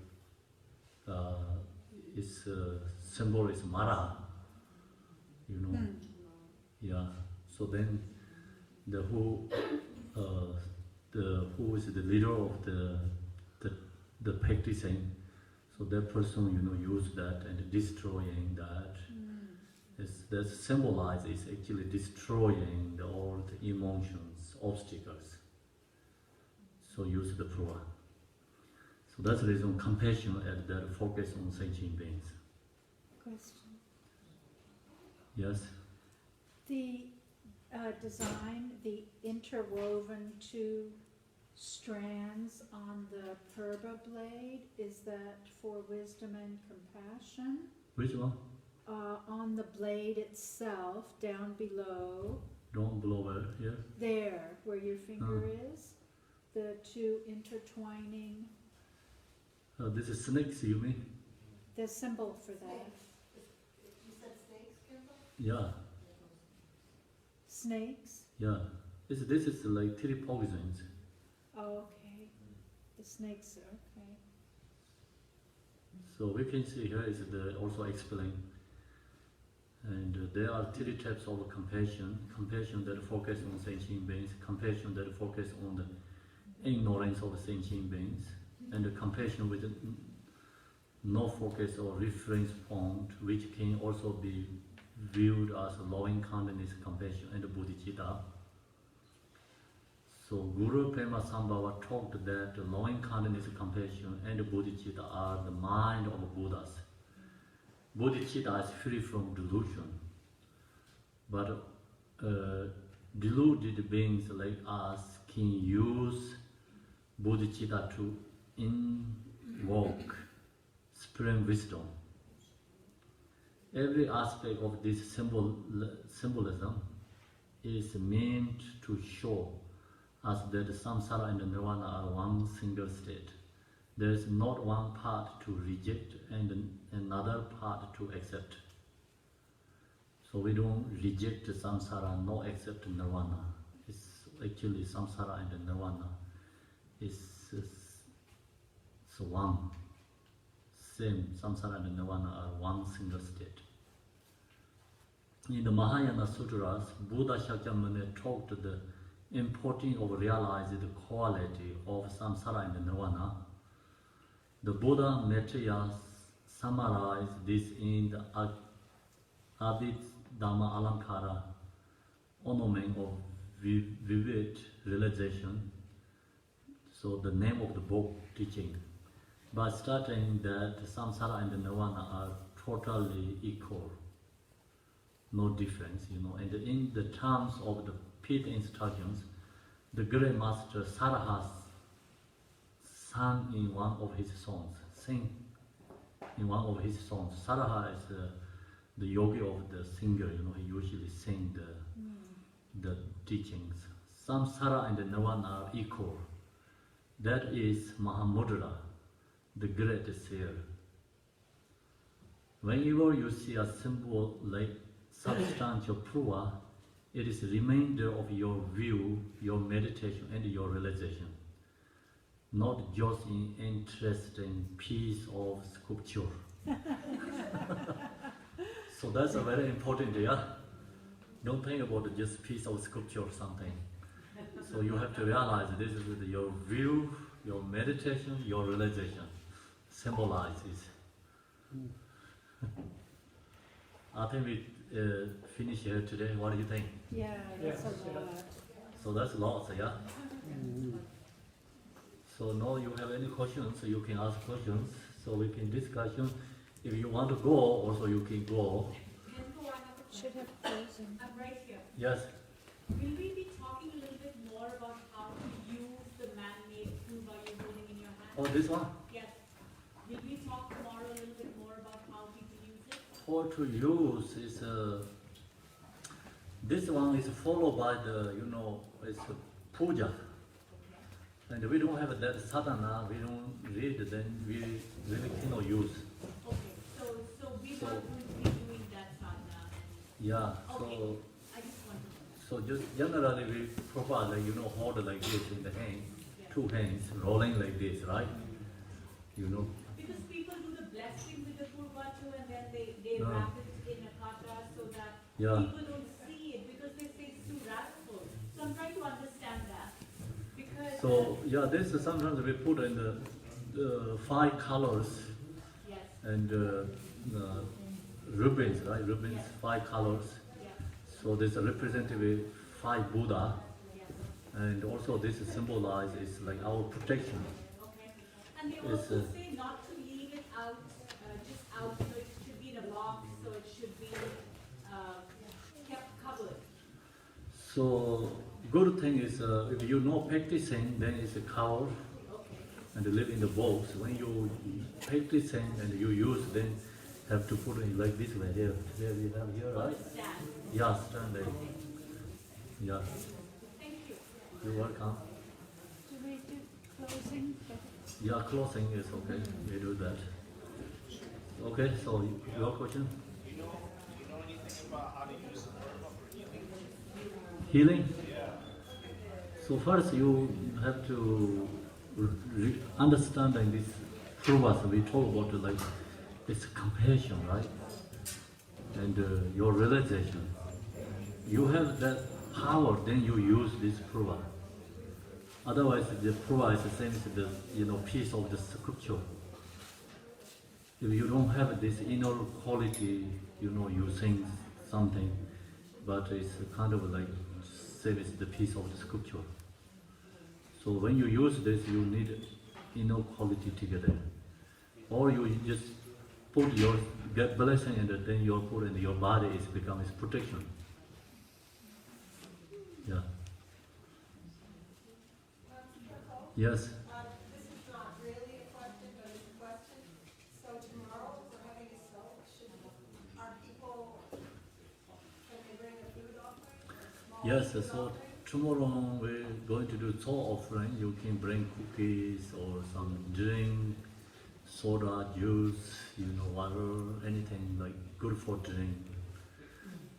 its symbol is Mara, yeah. So then the who is the leader of the practicing, so that person use that and destroying that. That symbolizes actually destroying all the emotions, obstacles. So use the pruva. So that's the reason compassion and that focus on sentient beings. Question. Yes? The design, the interwoven 2 strands on the purba blade, is that for wisdom and compassion? Which one? On the blade itself, down below, Don't blow it, yes? there, where your finger is, the 2 intertwining, This is snakes, you mean? the symbol for that. You said snakes, Khenpo? Yeah, Snakes? yeah. This is like 3 poisons. Oh, okay. The snakes, okay. So we can see here is also explain. And there are 3 types of compassion. Compassion that focus on sentient beings, compassion that focus on the ignorance of sentient beings, and the compassion with no focus or reference point, which can also be viewed as loving kindness, compassion, and bodhicitta. So Guru Prema Sambhava talked that loving kindness, compassion, and bodhicitta are the mind of Buddhas. Bodhicitta is free from delusion, but deluded beings like us can use bodhicitta to invoke supreme wisdom. Every aspect of this symbolism is meant to show us that samsara and nirvana are one single state. There is not one part to reject and another part to accept. So we don't reject samsara nor accept nirvana. It's actually samsara and nirvana is one. Same, samsara and nirvana are one single state. In the Mahayana Sutras, Buddha Shakyamuni talked the importance of realizing the quality of samsara and nirvana. The Buddha Maitreya summarized this in the Abhidhamma Alankara, ornament of vivid realization. So the name of the book teaching, by stating that samsara and nirvana are totally equal, no difference, and in the terms of the pit instructions, the great master Sarahas sang in one of his songs. Saraha is the yogi of the singer, he usually sing the teachings. Samsara and nirvana are equal. That is Mahamudra, the great seer. Whenever you see a symbol like substantial pruva, it is a reminder of your view, your meditation, and your realization. Not just in interesting piece of sculpture. So that's a very important, yeah? Don't think about just piece of sculpture or something. So you have to realize this is your view, your meditation, your realization. Symbolizes. I think we finish here today. What do you think? Yeah, that's a lot. So that's lots, yeah? So now you have any questions, so you can ask questions, so we can discussion. If you want to go, also you can go. Khenpo, I have a Should question. have frozen. I'm right here. Yes. Will we be talking a little bit more about how to use the man-made pruva you're holding in your hand? Oh, this one? Yes. Will we talk tomorrow a little bit more about how people use it? How to use is this one is followed by the it's puja. And we don't have that sadhana, we don't read, then we really cannot use. Okay, so we So- are going to be doing that sadhana. Yeah, Okay. so I just want to know that. so just generally we prefer like hold like this in the hand, Yeah. two hands rolling like this, right? Because people do the blessing with the purva too, and then they No. wrap it in a kata so that Yeah. people don't see it because they say it's too wrathful. So I'm trying to understand that. Because So yeah, this is sometimes we put in the 5 colors yes, and ribbons, right? Ribbons, 5 colors. yeah, So this is representative 5 Buddha, yeah. and also this is symbolized is like our protection. Okay. And they It's, also say not to leave it out, just out, so it should be in a box, so it should be kept covered. So good thing is if you know practicing, then it's a cover Okay. and live in the box. When you practicing and you use, then have to put it like this way here. Here we have here, On right? the stand. Yeah, stand there. Yeah, Thank you. you're welcome. Do we do closing? Yeah, closing is okay. We do that. Okay, so your question? You know anything about how to use the purva for healing? Healing? Yeah. So first you have to understand in this purvas we talk about like it's compassion, right? And your realization. You have that power, then you use this purva. Otherwise, the purva is the same as the piece of the scripture. If you don't have this inner quality, you sing something, but it's kind of like same as the piece of the scripture. So when you use this, you need inner quality together, or you just put get blessing and then you put in your body is becomes protection. Yeah. Yes. This is not really a question, but it's a question. So tomorrow, we're having a soak. Are people, can they bring a food offering? Or a small Yes, food so offering? tomorrow we're going to do soul offering. You can bring cookies or some drink, soda, juice, water, anything like good for drink,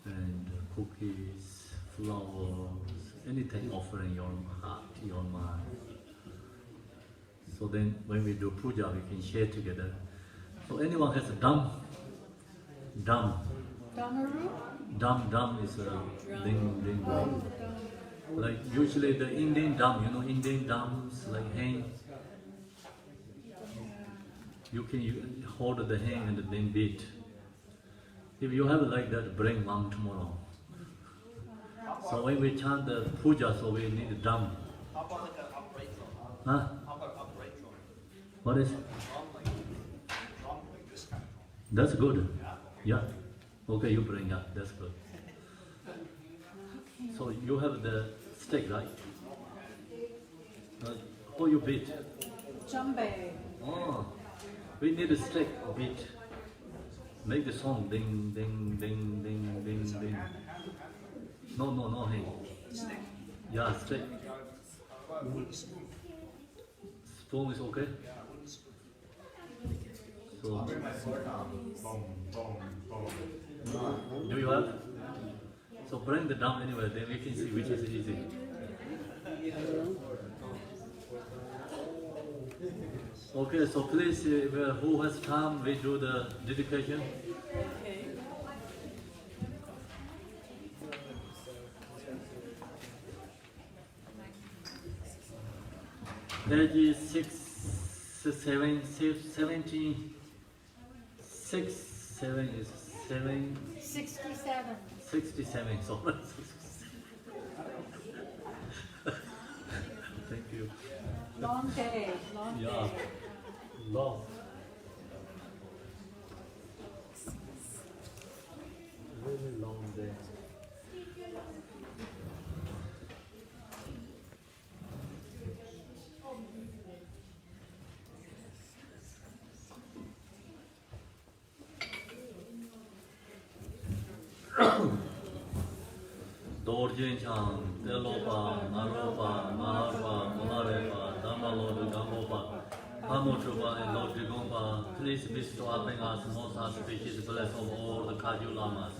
and cookies, flowers, anything offering your heart, your mind. So then when we do puja, we can share together. So anyone has a dum? Damaru? Dum is a ding Oh, dong. Like usually the Indian drum, Indian drums like hand. You can hold the hand and then beat. If you have like that, bring one tomorrow. So when we chant the puja, so we need a drum. How about like an upright drum? Huh? How about upright drum? What is? Drum like this kind of drum. That's good. Yeah. Yeah. Okay, you bring up. That's good. So you have the stick, right? How you beat? Jambe. Oh, we need a stick beat. Make the song ding ding ding ding ding ding. No hand. Yeah, stick. Wooden spoon. Spoon is okay. Yeah, wooden spoon. So Bring my sword down. Boom, boom, boom. do you have? So bring the drum anyway. Then we can see which is easy. Okay, so please, who has time, we do the dedication. Okay. Page 17, 7 is 7, 67. 67, sorry. Thank you. Long day, long Yeah, day. long. Really long day. Dorjen Chang, Delopa, Naropa, Maharpa, Monarepa, Mama Lord Gambopa, Hamotuba and Lord Gompa, please bestow upon us most auspicious bless of all the Kaju Lamas.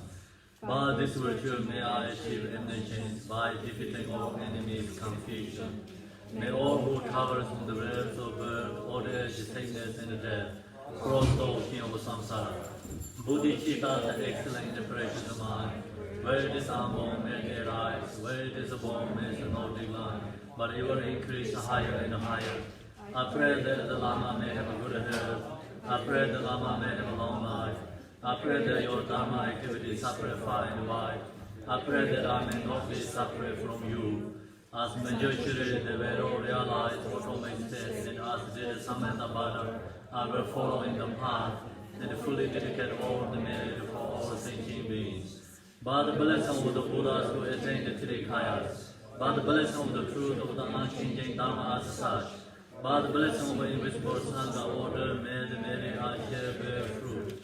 By this virtue may I achieve eminence by defeating all enemies' confusion. May all who travel from the realms of birth, old age, sickness, and death cross the ocean of samsara. Bodhicitta, the excellent precious mind, where this unborn may arise, where this born may not decline, but it will increase higher and higher. I pray that the Lama may have a good health. I pray the Lama may have a long life. I pray that your Dharma activities suffer far and wide. I pray that I may not be separate from you. As majority the Vero realized what makes sense, and as did Samantha Buddha, I will follow in the path and fully dedicate all the merit for all thinking beings. By the blessing of the Buddhas who attain the Trikayas, by the blessing of the truth of the unchanging Dharma as such, by the blessing of the invisible Sangha order, may the merit I share bear fruit.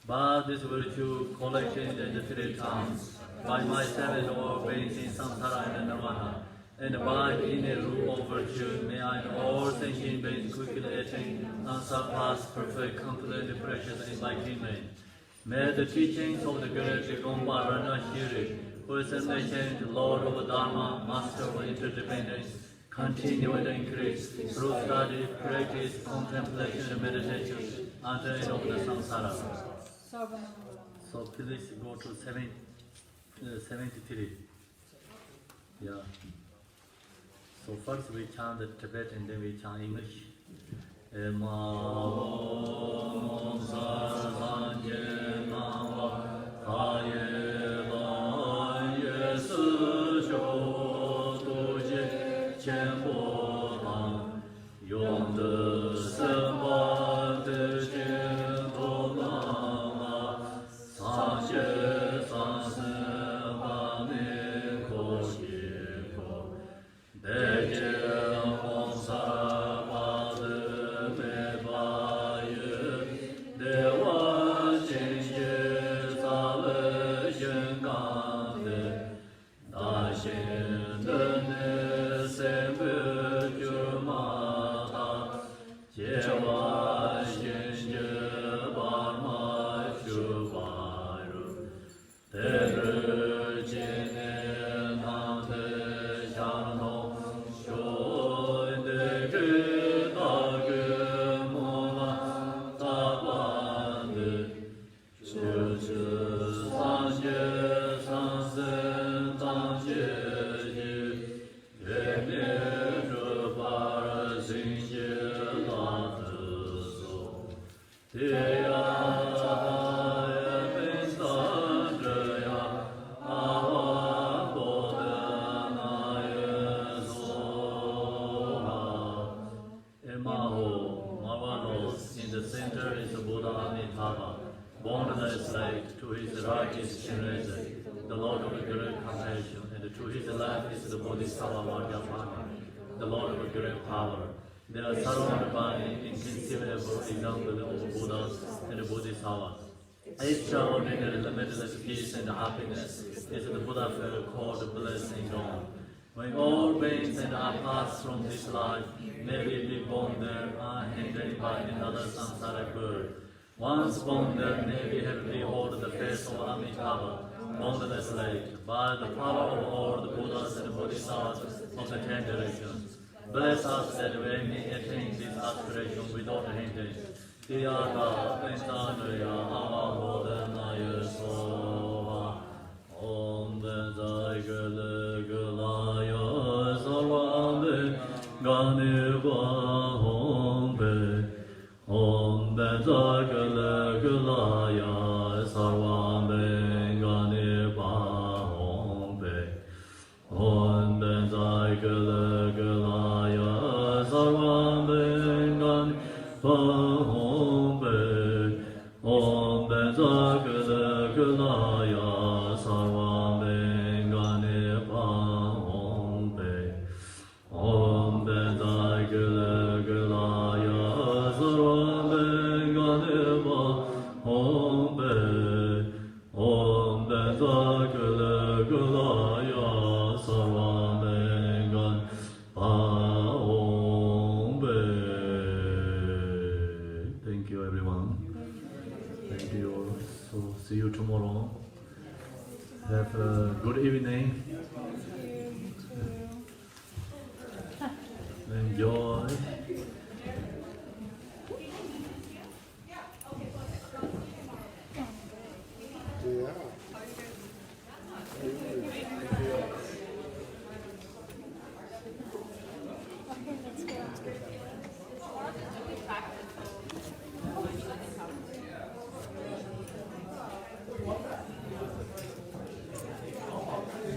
By this virtue, collection in the three towns, by my seven or beings in samsara and nirvana, and by the inner rule of virtue, may I in all thinking beings quickly attain unsurpassed, perfect, complete, precious enlightenment. May the teachings of the great Gompa Rana Shiri, who is omniscient, Lord of the Dharma, Master of interdependence, continue and increase through study, practice, contemplation, and meditation, and the end of the samsara. So please go to 73. Yeah. So first we chant the Tibetan, then we chant English. The Lord of great power. They are surrounded by inconceivable examples of Buddhas and Bodhisattvas. Extraordinary limitless peace and happiness is the Buddha feel called blessing dawn. When all beings and are passed from this life, may we be born there unhindered by another samsaric birth. Once born there, may we have behold the face of Amitabha, boundless light, by the power of all the Buddhas and Bodhisattvas of the 10 directions. Bless us that we may attain this aspiration without hindrance. Tiyata Pentanaya Amabodanaya Soha Om Benzai Gala Galaya Sarvande Ganiva Hombe Om Benzai Gala Galaya Sarvande Ganiva Hombe Om Benzai Gala Galaya Sarvande Ganiva Hombe Om Benzai Gala Galaya Sarvande Ganiva Hombe Om Benzai Gala Galaya Sarvande Ganiva Hombe Om Benzai Gala Galaya Sarvande Ganiva Hombe tomorrow. Have a good evening. Enjoy. Yeah.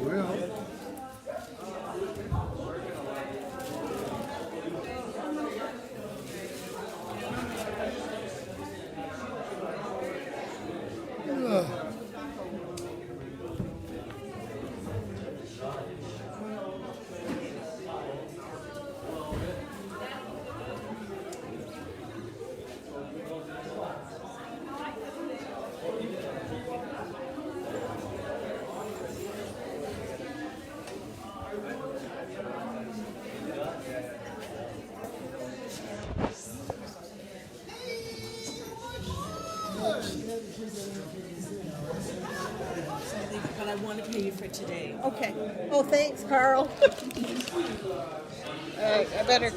Well, But I want to pay you for today. Okay. Oh, thanks, Carl. All right, I better